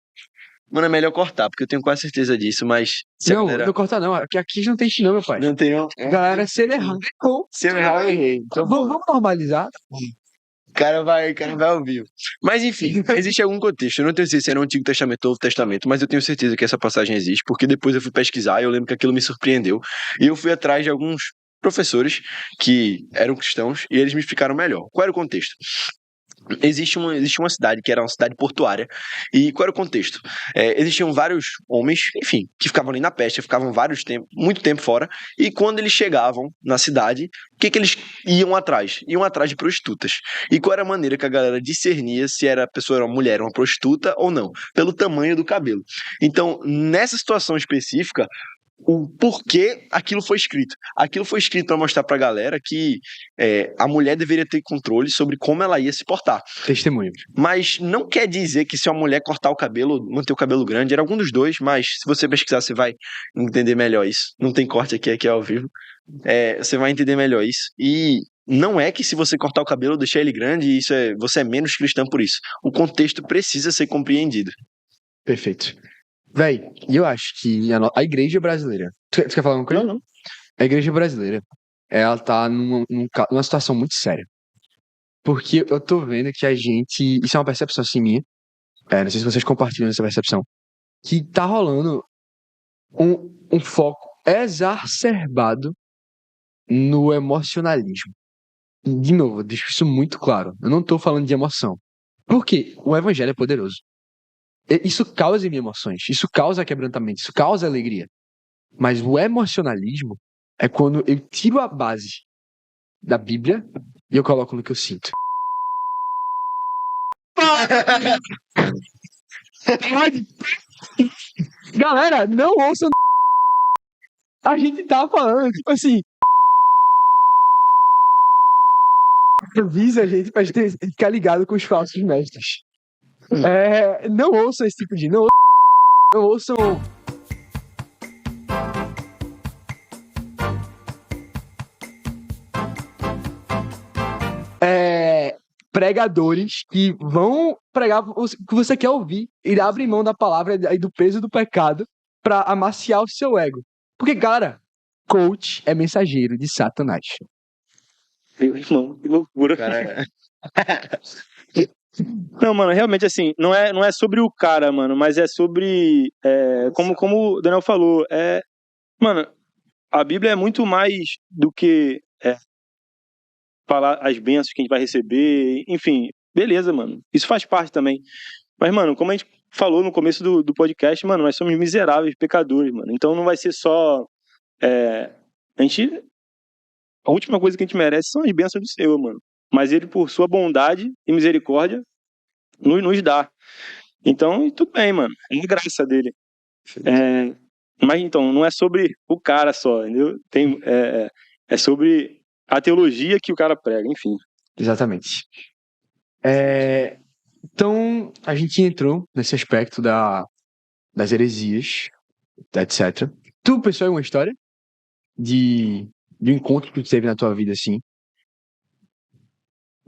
Mano, é melhor cortar, porque eu tenho quase certeza disso, mas... Não corta não, porque aqui não tem isso não, meu pai. Não tem não? Galera, se ele errar, errou. Se eu errar, eu errei. Então, Vamos normalizar. O cara vai ouvir. Mas enfim, existe algum contexto. Eu não tenho certeza se era o Antigo Testamento ou o Novo Testamento, mas eu tenho certeza que essa passagem existe, porque depois eu fui pesquisar e eu lembro que aquilo me surpreendeu. E eu fui atrás de alguns professores que eram cristãos e eles me explicaram melhor. Qual era o contexto? Existe uma cidade que era uma cidade portuária. E qual era o contexto? Existiam vários homens, enfim, que ficavam ali na pesca, ficavam muito tempo fora. E quando eles chegavam na cidade, o que eles iam atrás? Iam atrás de prostitutas. E qual era a maneira que a galera discernia se a pessoa era uma mulher, uma prostituta ou não? Pelo tamanho do cabelo. Então, nessa situação específica, o porquê aquilo foi escrito. Aquilo foi escrito para mostrar pra galera que a mulher deveria ter controle sobre como ela ia se portar. Testemunho. Mas não quer dizer que se a mulher cortar o cabelo, manter o cabelo grande, era algum dos dois, mas se você pesquisar, você vai entender melhor isso. Não tem corte aqui é ao vivo. Você vai entender melhor isso. E não é que se você cortar o cabelo, deixar ele grande, você é menos cristão por isso. O contexto precisa ser compreendido. Perfeito. Véi, e eu acho que a igreja brasileira... Tu quer falar alguma coisa? Não. A igreja brasileira, ela tá numa situação muito séria. Porque eu tô vendo que a gente... Isso é uma percepção assim minha. Não sei se vocês compartilham essa percepção. Que tá rolando um foco exacerbado no emocionalismo. De novo, eu deixo isso muito claro. Eu não tô falando de emoção. Porque o evangelho é poderoso. Isso causa em mim emoções. Isso causa quebrantamento. Isso causa alegria. Mas o emocionalismo é quando eu tiro a base da Bíblia e eu coloco no que eu sinto. Galera, não ouçam. A gente tá falando, tipo assim. Avisa a gente pra gente ficar ligado com os falsos mestres. Não ouçam esse tipo de. Não ouçam. Pregadores que vão pregar o que você quer ouvir e abrem mão da palavra e do peso do pecado pra amaciar o seu ego. Porque, cara, coach é mensageiro de Satanás. Meu irmão, que loucura. Cara, Não, mano, realmente assim, não é sobre o cara, mano, mas é sobre, como o Daniel falou, mano, a Bíblia é muito mais do que falar as bênçãos que a gente vai receber, enfim, beleza, mano, isso faz parte também. Mas, mano, como a gente falou no começo do podcast, mano, nós somos miseráveis pecadores, mano, então não vai ser só, a última coisa que a gente merece são as bênçãos do Senhor, mano, mas Ele, por sua bondade e misericórdia, nos dá. Então, tudo bem, mano. É a graça dele. Mas então, não é sobre o cara só, entendeu? É sobre a teologia que o cara prega, enfim. Exatamente. Então, a gente entrou nesse aspecto das heresias, etc. Tu pensou em uma história de um encontro que tu teve na tua vida, assim?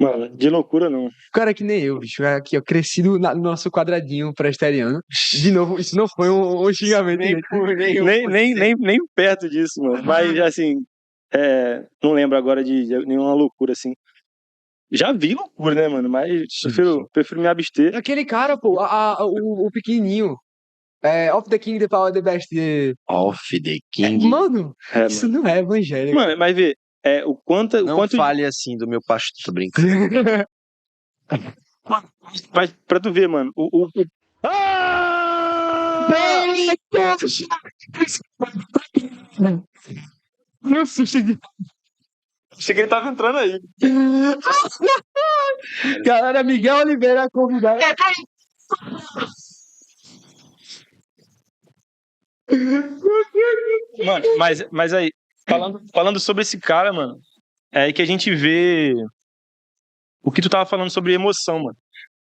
Mano, de loucura não. O cara é que nem eu, bicho. É aqui, ó, crescido no nosso quadradinho presteriano. De novo, isso não foi um xingamento, Nem gente. por nenhum Nem perto disso, mano. Mas, assim, não lembro agora de nenhuma loucura, assim. Já vi loucura, né, mano? Mas prefiro me abster. Aquele cara, pô, o pequenininho. Of the King, the Power, the Best. Off the King. Mano, isso Mano. não é evangélico. Mano, mas vê, o quanto Não fale assim do meu pastor, tô brincando. Mas pra tu ver, mano, Meu susto de... Achei que ele tava entrando aí. Galera, Miguel Oliveira convidado. Mano, mas aí, falando sobre esse cara, mano, é aí que a gente vê o que tu tava falando sobre emoção, mano.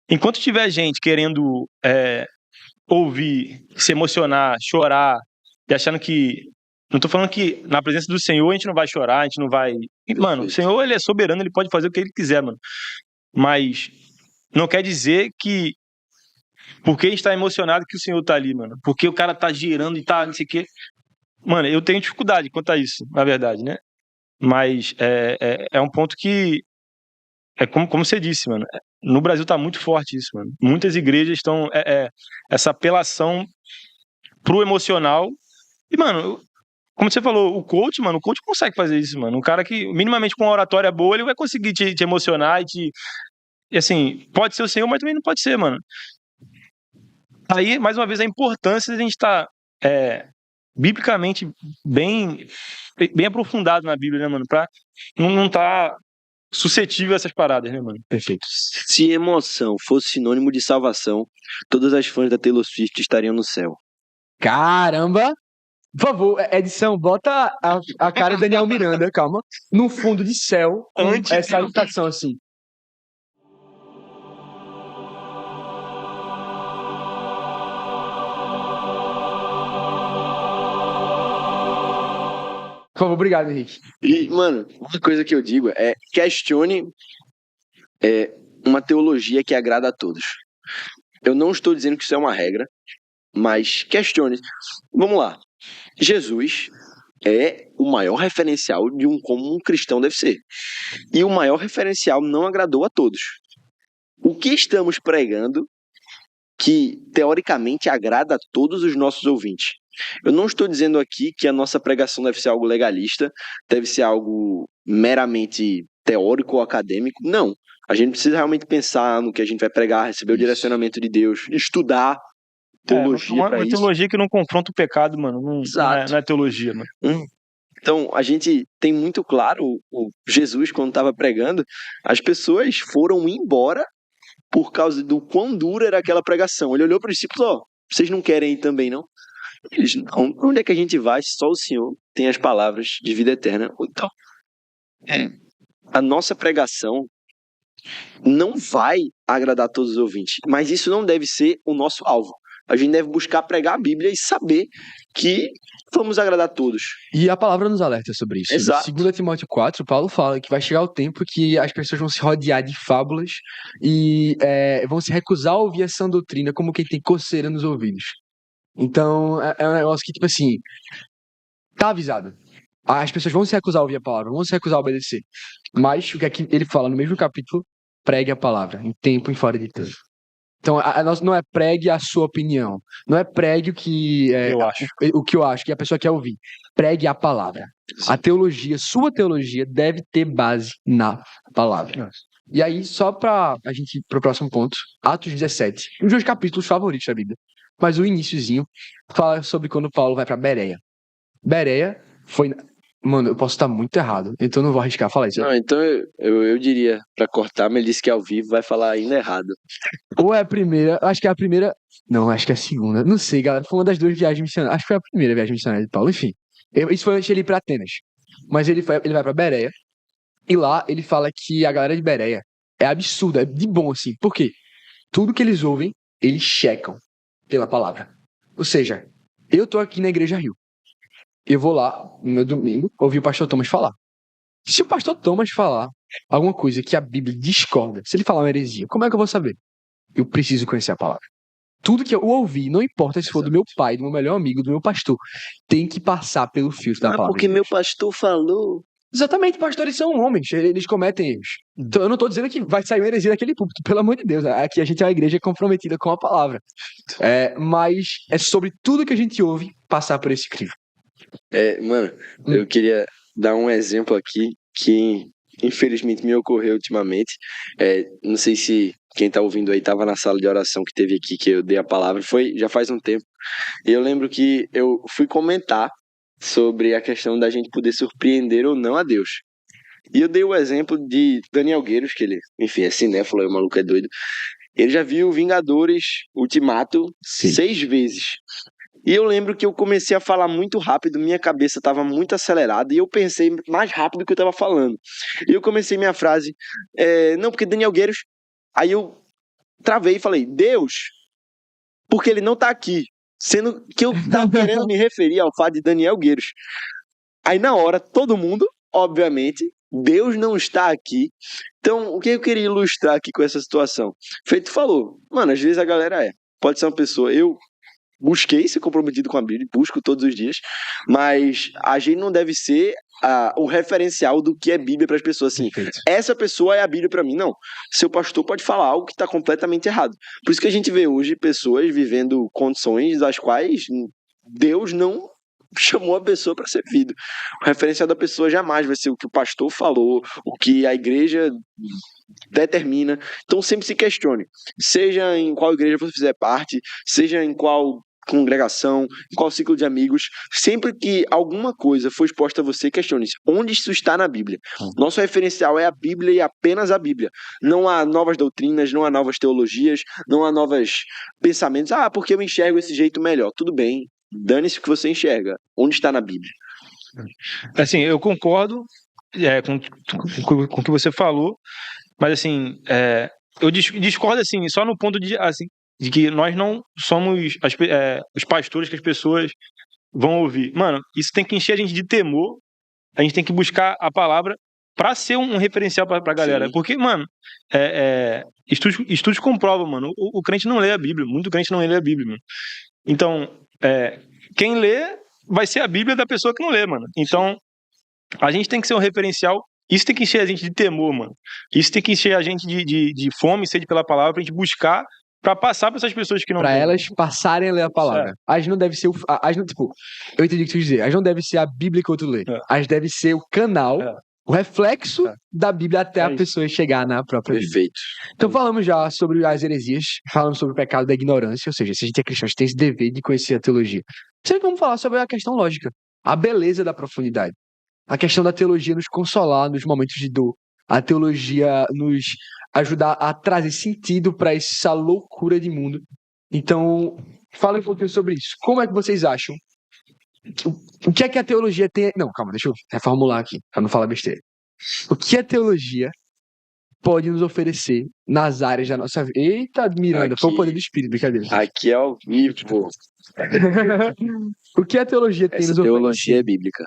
Enquanto tiver gente querendo ouvir, se emocionar, chorar, e achando que. Não tô falando que na presença do Senhor a gente não vai chorar, a gente não vai. Mano, o Senhor, ele é soberano, ele pode fazer o que ele quiser, mano. Mas não quer dizer que porque a gente tá emocionado que o Senhor tá ali, mano. Porque o cara tá girando e tá, não sei o quê. Mano, eu tenho dificuldade quanto a isso, na verdade, né? Mas é um ponto que. Como você disse, mano. No Brasil tá muito forte isso, mano. Muitas igrejas estão. Essa apelação pro emocional. E, mano, como você falou, o coach consegue fazer isso, mano. Um cara que, minimamente com uma oratória boa, ele vai conseguir te emocionar e assim, pode ser o Senhor, mas também não pode ser, mano. Aí, mais uma vez, a importância de a gente estar biblicamente bem aprofundado na Bíblia, né, mano? Pra não tá suscetível a essas paradas, né, mano? Perfeito. Se emoção fosse sinônimo de salvação, todas as fãs da Taylor Swift estariam no céu. Caramba! Por favor, edição, bota a cara do Daniel Miranda, calma, no fundo de céu, com essa imitação assim. Por favor, obrigado, Henrique. E, mano, uma coisa que eu digo é questione uma teologia que agrada a todos. Eu não estou dizendo que isso é uma regra, mas questione. Vamos lá. Jesus é o maior referencial de como um cristão deve ser. E o maior referencial não agradou a todos. O que estamos pregando que, teoricamente, agrada a todos os nossos ouvintes? Eu não estou dizendo aqui que a nossa pregação deve ser algo legalista, deve ser algo meramente teórico ou acadêmico. Não. A gente precisa realmente pensar no que a gente vai pregar, receber o direcionamento de Deus, estudar teologia para uma isso. teologia que não confronta o pecado, mano. Não é teologia, mano. Então, a gente tem muito claro, o Jesus, quando estava pregando, as pessoas foram embora por causa do quão dura era aquela pregação. Ele olhou para os discípulos, vocês não querem ir também, não? Eles, não, onde é que a gente vai? Só o Senhor tem as palavras de vida eterna. Então, a nossa pregação não vai agradar todos os ouvintes, mas isso não deve ser o nosso alvo. A gente deve buscar pregar a Bíblia e saber que vamos agradar a todos. E a palavra nos alerta sobre isso. Exato. Em 2 Timóteo 4, Paulo fala que vai chegar o tempo que as pessoas vão se rodear de fábulas e vão se recusar a ouvir a sã doutrina como quem tem coceira nos ouvidos. Então, é um negócio que, tipo assim, tá avisado. As pessoas vão se recusar a ouvir a palavra, vão se recusar a obedecer. Mas, o que é que ele fala no mesmo capítulo? Pregue a palavra, em tempo e fora de tempo. Então, não é pregue a sua opinião. Não é pregue o que eu acho que a pessoa quer ouvir. Pregue a palavra. A teologia, sua teologia, deve ter base na palavra. E aí, só pra a gente ir pro próximo ponto, Atos 17. Um dos meus capítulos favoritos da Bíblia. Mas o iniciozinho fala sobre quando Paulo vai pra Bereia. Bereia foi... Mano, eu posso estar muito errado, então eu não vou arriscar falar isso. Não, então eu diria, pra cortar, mas ele disse que ao vivo vai falar ainda errado. Ou é a primeira, acho que é a primeira. Não, acho que é a segunda. Não sei, galera. Foi uma das duas viagens missionárias. Acho que foi a primeira viagem missionária de Paulo. Enfim. Isso foi antes de ele ir pra Atenas. Mas ele vai pra Bereia. E lá ele fala que a galera de Bereia é absurda, é de bom, assim. Por quê? Tudo que eles ouvem, eles checam pela palavra. Ou seja, eu tô aqui na Igreja Rio. Eu vou lá, no meu domingo, ouvir o pastor Thomas falar. Se o pastor Thomas falar alguma coisa que a Bíblia discorda, se ele falar uma heresia, como é que eu vou saber? Eu preciso conhecer a palavra. Tudo que eu ouvir, não importa se for do meu pai, do meu melhor amigo, do meu pastor, tem que passar pelo filtro da palavra. Porque de meu Deus. pastor falou. Exatamente, pastores são homens, eles cometem erros. Então eu não estou dizendo que vai sair uma heresia daquele púlpito, pelo amor de Deus. Aqui a gente é uma igreja comprometida com a palavra. Mas é sobre tudo que a gente ouve passar por esse crivo. Mano, eu queria dar um exemplo aqui que infelizmente me ocorreu ultimamente. Não sei se quem tá ouvindo aí tava na sala de oração que teve aqui, que eu dei a palavra, já faz um tempo. E eu lembro que eu fui comentar sobre a questão da gente poder surpreender ou não a Deus. E eu dei o exemplo de Daniel Gueiros, que ele, enfim, é cinéfilo, o maluco é doido. Ele já viu Vingadores Ultimato 6 vezes. E eu lembro que eu comecei a falar muito rápido, minha cabeça estava muito acelerada e eu pensei mais rápido que eu estava falando. E eu comecei minha frase, não, porque Daniel Gueiros... Aí eu travei e falei, Deus, porque ele não tá aqui. Sendo que eu tava querendo me referir ao fato de Daniel Gueiros. Aí na hora, todo mundo, obviamente, Deus não está aqui. Então, o que eu queria ilustrar aqui com essa situação? Feito falou, mano, às vezes a galera pode ser uma pessoa, eu busquei ser comprometido com a Bíblia, busco todos os dias, mas a gente não deve ser o referencial do que é Bíblia para as pessoas, assim, essa pessoa é a Bíblia para mim, não. Seu pastor pode falar algo que está completamente errado. Por isso que a gente vê hoje pessoas vivendo condições das quais Deus não chamou a pessoa para ser vida. O referencial da pessoa jamais vai ser o que o pastor falou, o que a igreja determina. Então sempre se questione, seja em qual igreja você fizer parte, seja em qual congregação, em qual ciclo de amigos, sempre que alguma coisa for exposta a você, questione-se onde isso está na Bíblia. Nosso referencial é a Bíblia e apenas a Bíblia. Não há novas doutrinas, não há novas teologias, não há novos pensamentos. Porque eu enxergo esse jeito melhor. Tudo bem, dane-se o que você enxerga. Onde está na Bíblia? Assim, eu concordo com o que você falou, mas assim, eu discordo assim, só no ponto de que nós não somos os pastores que as pessoas vão ouvir. Mano, isso tem que encher a gente de temor, a gente tem que buscar a palavra pra ser um referencial pra galera. Sim. Porque, mano, estudos comprovam, mano, o crente não lê a Bíblia, muito crente não lê a Bíblia, mano. Então, quem lê vai ser a Bíblia da pessoa que não lê, mano. Então, a gente tem que ser um referencial. Isso tem que encher a gente de temor, mano. Isso tem que encher a gente de fome e sede pela palavra pra gente buscar, pra passar pra essas pessoas que não Pra têm. elas passarem a ler a palavra. A gente não deve ser eu entendi o que tu quis dizer. A gente não deve ser a Bíblia que o outro lê. A gente deve ser o canal, o reflexo da Bíblia até a pessoa chegar na própria Bíblia. Perfeito. Então falamos já sobre as heresias, falamos sobre o pecado da ignorância, ou seja, se a gente é cristão, a gente tem esse dever de conhecer a teologia. Sempre vamos falar sobre a questão lógica, a beleza da profundidade. A questão da teologia nos consolar nos momentos de dor. A teologia nos ajudar a trazer sentido para essa loucura de mundo. Então, fala um pouquinho sobre isso. Como é que vocês acham? O que é que a teologia tem... Não, calma, deixa eu reformular aqui, para não falar besteira. O que a teologia pode nos oferecer nas áreas da nossa vida? Eita, Miranda, foi o poder do Espírito, brincadeira. Aqui é ao vivo. O que a teologia tem Essa nos oferecer? teologia é bíblica.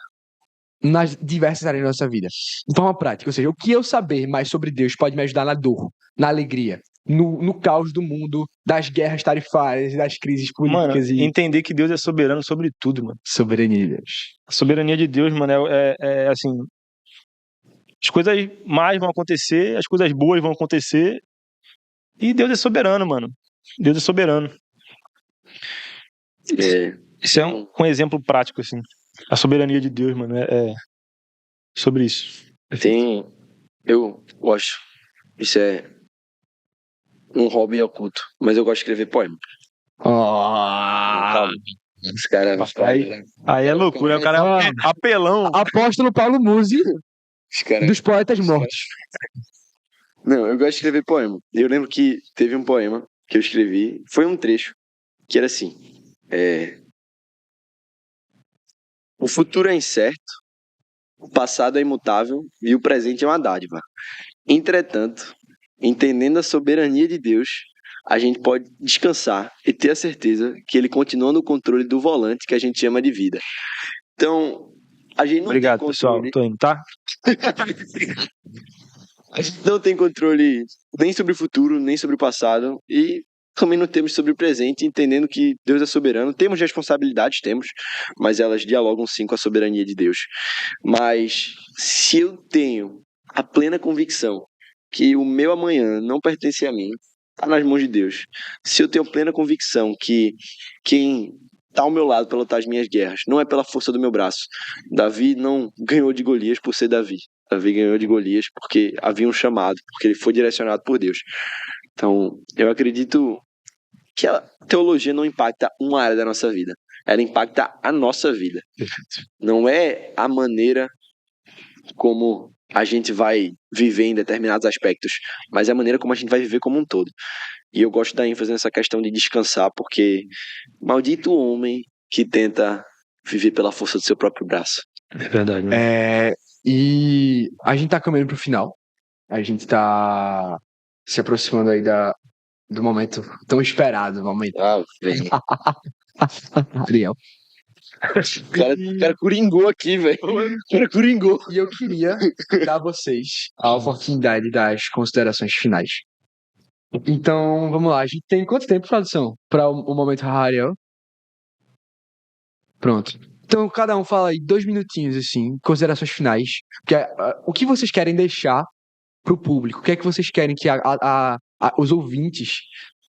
Nas diversas áreas da nossa vida. De forma prática, ou seja, o que eu saber mais sobre Deus pode me ajudar na dor, na alegria, no caos do mundo, das guerras tarifárias, das crises políticas. Mano, entender que Deus é soberano sobre tudo, mano. Soberania de Deus. A soberania de Deus, mano, é assim, as coisas más vão acontecer, as coisas boas vão acontecer, e Deus é soberano, mano. Deus é soberano. Isso é um exemplo prático, assim. A soberania de Deus, mano, é sobre isso. Eu gosto, isso é um hobby oculto, mas eu gosto de escrever poema. Calma. Os caras... Aí é loucura, o cara é apelão. Apóstolo Paulo Musi, dos poetas mortos. Não, eu gosto de escrever poema. Eu lembro que teve um poema que eu escrevi, foi um trecho, que era assim, o futuro é incerto, o passado é imutável e o presente é uma dádiva. Entretanto, entendendo a soberania de Deus, a gente pode descansar e ter a certeza que Ele continua no controle do volante que a gente chama de vida. Então, a gente não Obrigado, tem pessoal. controle. Tô indo, tá? A gente não tem controle nem sobre o futuro, nem sobre o passado. E também não temos sobre o presente, entendendo que Deus é soberano. Temos responsabilidades, temos, mas elas dialogam sim com a soberania de Deus. Mas se eu tenho a plena convicção que o meu amanhã não pertence a mim, está nas mãos de Deus. Se eu tenho plena convicção que quem está ao meu lado para lutar as minhas guerras não é pela força do meu braço. Davi não ganhou de Golias por ser Davi. Davi ganhou de Golias porque havia um chamado, porque ele foi direcionado por Deus. Então, eu acredito que a teologia não impacta uma área da nossa vida. Ela impacta a nossa vida. Não é a maneira como a gente vai viver em determinados aspectos, mas é a maneira como a gente vai viver como um todo. E eu gosto da ênfase nessa questão de descansar, porque maldito o homem que tenta viver pela força do seu próprio braço. É verdade, né? E a gente tá caminhando pro final. A gente tá se aproximando aí do momento tão esperado, momento. Ah, velho. Ariel. O cara coringou aqui, velho. O cara coringou. E eu queria dar a vocês a oportunidade das considerações finais. Então, vamos lá. A gente tem quanto tempo, produção, para o momento Ariel? Pronto. Então, cada um fala aí 2 minutinhos, assim, considerações finais. O que vocês querem deixar pro público? O que é que vocês querem que os ouvintes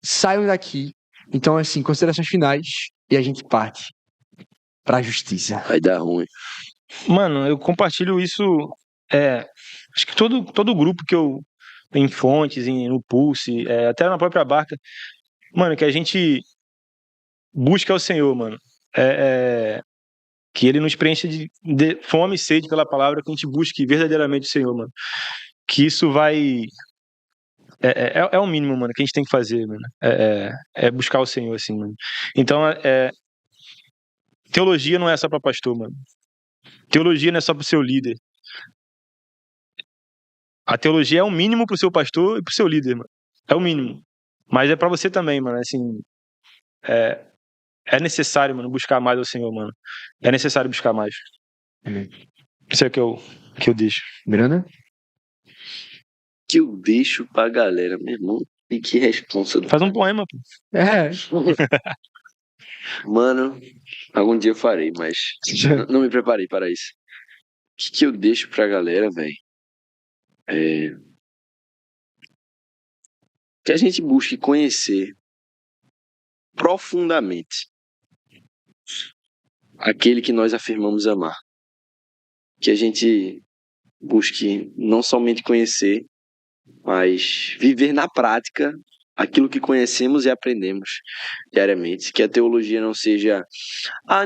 saiam daqui? Então, assim, considerações finais e a gente parte pra justiça. Vai dar ruim. Mano, eu compartilho isso. Acho que todo grupo que eu. Em fontes, no Pulse, até na própria barca. Mano, que a gente busca o Senhor, mano. Que ele nos preencha de fome e sede pela palavra, que a gente busque verdadeiramente o Senhor, mano. Que isso vai. É o mínimo, mano, que a gente tem que fazer, mano. É buscar o Senhor, assim, mano. Então, teologia não é só pra pastor, mano. Teologia não é só pro seu líder. A teologia é o mínimo pro seu pastor e pro seu líder, mano. É o mínimo. Mas é pra você também, mano. Assim, é necessário, mano, buscar mais ao Senhor, mano. É necessário buscar mais. Isso é o que eu deixo. Grana? Que eu deixo pra galera, meu irmão. E que responsa. Faz um poema, pô. Mano, algum dia eu farei, mas não me preparei para isso. O que eu deixo pra galera, velho? Que a gente busque conhecer profundamente aquele que nós afirmamos amar. Que a gente busque não somente conhecer, mas viver na prática aquilo que conhecemos e aprendemos diariamente. Que a teologia não seja,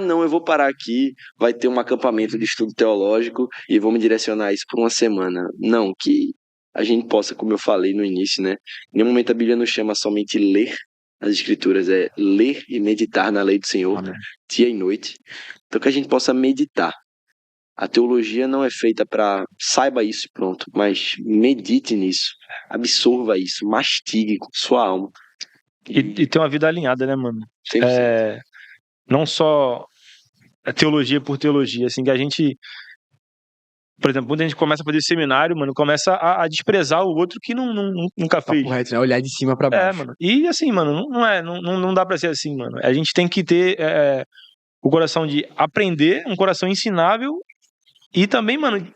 não, eu vou parar aqui, vai ter um acampamento de estudo teológico e vou me direcionar a isso por uma semana. Não, que a gente possa, como eu falei no início, né? Em nenhum momento a Bíblia nos chama somente ler as Escrituras, é ler e meditar na lei do Senhor, Amém. Dia e noite. Então que a gente possa meditar. A teologia não é feita para saiba isso e pronto, mas medite nisso, absorva isso, mastigue com sua alma. E ter uma vida alinhada, né, mano? 100%. Não só teologia por teologia, assim, que a gente, por exemplo, quando a gente começa a fazer seminário, mano, começa a desprezar o outro que nunca fez. Correto, né? Olhar de cima pra baixo. Mano. E assim, mano, não dá pra ser assim, mano. A gente tem que ter o coração de aprender, um coração ensinável e também, mano,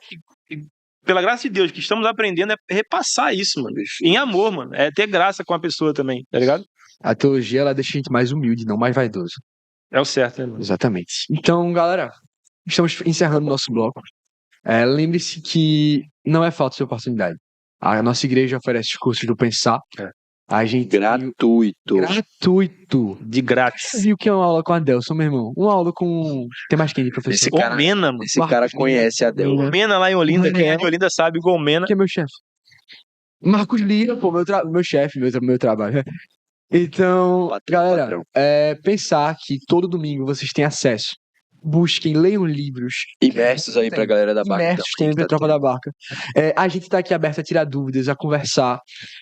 pela graça de Deus, que estamos aprendendo é repassar isso, mano. Em amor, mano. É ter graça com a pessoa também, tá ligado? A teologia, ela deixa a gente mais humilde, não mais vaidoso. É o certo, né, mano? Exatamente. Então, galera, estamos encerrando o nosso bloco. Lembre-se que não é falta de oportunidade. A nossa igreja oferece os cursos do Pensar. A gente Gratuito. De grátis. Você viu que é uma aula com a Adelson, meu irmão? Uma aula com... Tem mais quem de professor? Esse cara- Gomena, mano. Esse cara conhece a Del. Gomena lá em Olinda. Quem é de Olinda sabe, Gomena. Que é meu chefe? Marcos Lira, pô, meu chefe, meu trabalho. Então, Patrão, galera, patrão. pensar que todo domingo vocês têm acesso. Busquem, leiam livros. Imersos aí pra galera da barca. Imersos também pra Tropa da Barca. A gente tá aqui aberto a tirar dúvidas, a conversar.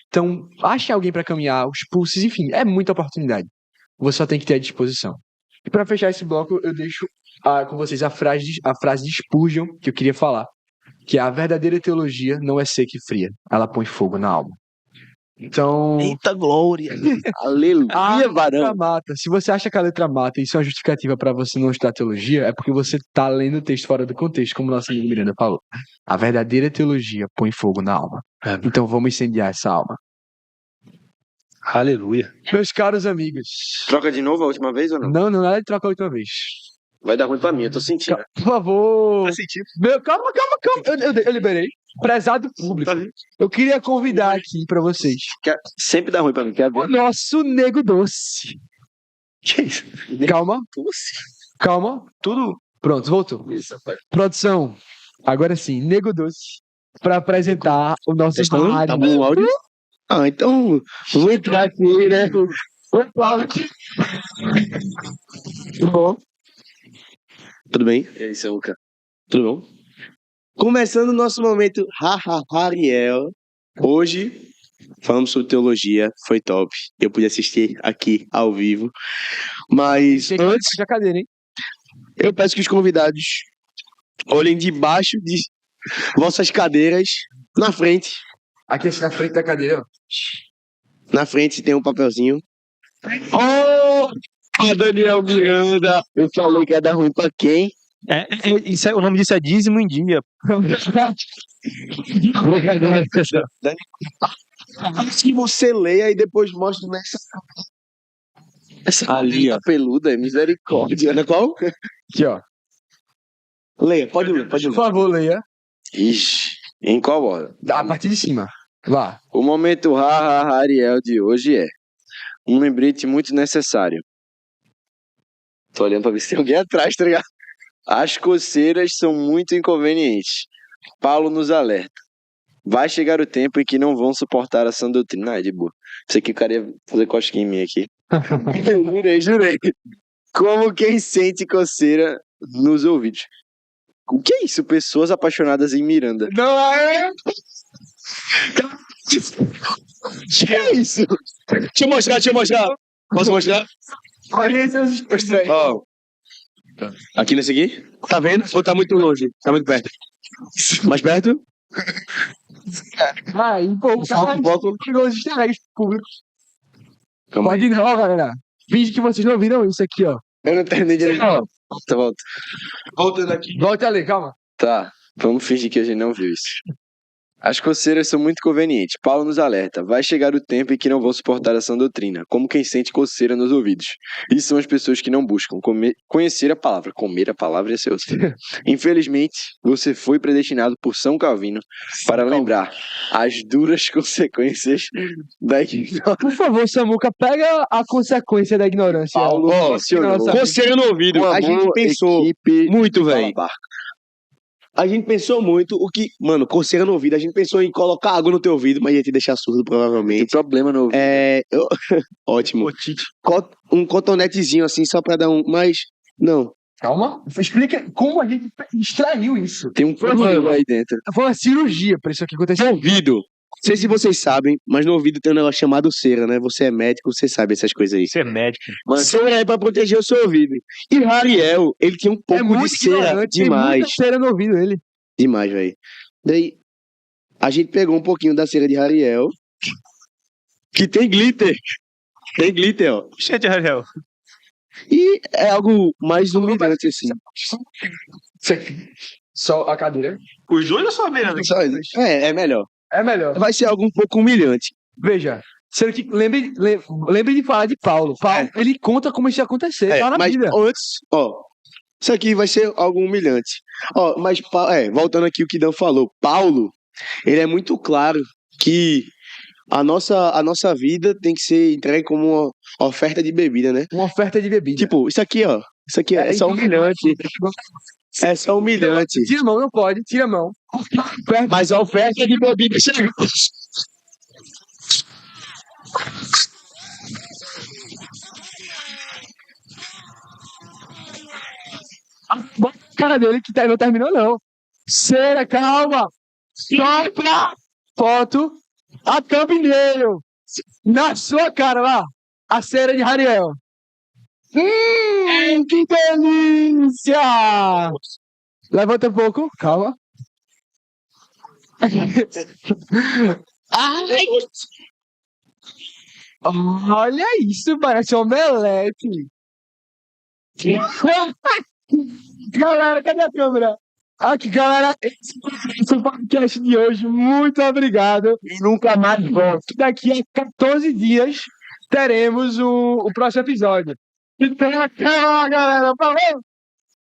Então, achem alguém pra caminhar, os pulses, enfim, é muita oportunidade. Você só tem que ter à disposição. E pra fechar esse bloco, eu deixo com vocês a frase de Spurgeon que eu queria falar. que a verdadeira teologia não é seca e fria, ela põe fogo na alma. Então, Eita glória! a Aleluia, varão! letra mata. Se você acha que a letra mata, isso é uma justificativa para você não estudar teologia, é porque você tá lendo o texto fora do contexto, como nosso amigo Miranda falou. A verdadeira teologia põe fogo na alma. Então vamos incendiar essa alma. Aleluia. Meus caros amigos. Troca de novo a última vez ou não? Não, nada de troca a última vez. Vai dar ruim pra mim, eu tô sentindo. Por favor. Tá sentindo? Calma. Eu liberei. Prezado público. Eu queria convidar aqui pra vocês Sempre dá ruim pra mim, quer ver? o nosso Nego Doce. Que isso? Calma, calma. Tudo. Pronto, voltou. Isso, rapaz. Produção, agora sim, Nego Doce, pra apresentar o nosso rádio. Tá bom o áudio? Ah, então vou entrar aqui, né? Oi, Paulo. Tudo bom? Tudo bem? E aí, Samuca? Tudo bom? Começando o nosso momento Ariel. Hoje falamos sobre teologia, foi top. Eu pude assistir aqui ao vivo. Mas Chega antes, de cadeira, hein? eu peço que os convidados olhem debaixo de vossas cadeiras, na frente. Aqui na frente da cadeira, ó. Na frente tem um papelzinho. Oh, a Daniel Miranda. Eu falei que ia dar ruim pra quem? O nome disso é dízimo em dia. Acho que você leia e depois mostra nessa. Essa Ali, ó. peluda é misericórdia. Né, qual? Aqui, ó. Leia, pode ler. Por favor, leia. Ixi, em qual ordem? A partir de cima. Vá. O momento Ariel de hoje é um lembrete muito necessário. Tô olhando pra ver se tem alguém atrás, tá ligado? As coceiras são muito inconvenientes. Paulo nos alerta. Vai chegar o tempo em que não vão suportar a sã doutrina. Ah, é de boa. Sei que o cara ia fazer cosquinha em mim aqui. Jurei. Como quem sente coceira nos ouvidos. O que é isso? Pessoas apaixonadas em Miranda. Não é? Que é isso? Deixa eu mostrar. Posso mostrar? Ó. Aqui nesse aqui? Tá vendo? Ou tá muito longe? Tá muito perto? Mais perto? Vai, pô, Um pouco. chegou os easter eggs públicos. Calma aí. Pode não, galera. Finge que vocês não viram isso aqui, ó. Eu não terminei de ler. Volta. Voltando aqui. Volta ali, calma. Tá, vamos fingir que a gente não viu isso. As coceiras são muito convenientes. Paulo nos alerta. Vai chegar o tempo em que não vão suportar a sã doutrina, como quem sente coceira nos ouvidos. Isso são as pessoas que não buscam conhecer a palavra. Comer a palavra é seu. Infelizmente, você foi predestinado por São Calvino para lembrar as duras consequências da ignorância. Por favor, Samuca, pega a consequência da ignorância. Paulo mencionou. Coceira no ouvido. Uma A gente boa pensou equipe muito, de velho. barco. A gente pensou muito o que. Mano, coceira no ouvido. A gente pensou em colocar água no teu ouvido, mas ia te deixar surdo, Tem provavelmente. problema no ouvido. Ótimo. Um cotonetezinho assim, só pra dar um. Mas. Não. Calma. Explica como a gente extraiu isso. Tem um problema aí dentro. Foi uma cirurgia pra isso aqui acontecer. No ouvido. Não sei se vocês sabem, mas no ouvido tem um negócio chamado cera, né? Você é médico, você sabe essas coisas aí. Você é médico. Cera é pra proteger o seu ouvido. E Ariel, ele tinha um pouco de cera ignorante, tem demais. muita cera no ouvido dele. Demais, velho. Daí, a gente pegou um pouquinho da cera de Ariel, que tem glitter. Tem glitter, ó. Gente, Ariel. E é algo mais humilhante, assim. Só a cadeira. Os dois ou só a Miranda? É melhor. É melhor. Vai ser algo um pouco humilhante. Veja. Sendo que lembre de falar de Paulo. Paulo, ele conta como isso ia acontecer. Tá na mas Bíblia. antes, ó. Isso aqui vai ser algo humilhante. Ó, mas, voltando aqui o que Dan falou. Paulo, ele é muito claro que a nossa vida tem que ser entregue como uma oferta de bebida, né? Uma oferta de bebida. Tipo, isso aqui, ó. Isso aqui é só humilhante. É só humilhante. Tira a mão, não pode. Tira a mão. Mas a oferta de bebida chegou. Bota a cara dele que não terminou, não. Cera, calma. Sopra. Foto. A thumbnail. Na sua cara lá. A cera de Ariel. Que delícia! Levanta um pouco. Calma. Ai, olha isso, parece um omelete. Galera, cadê a câmera? Aqui, galera, esse é o podcast de hoje. Muito obrigado. E nunca mais volto. Daqui a 14 dias teremos o próximo episódio. Então, até lá, galera. Valeu!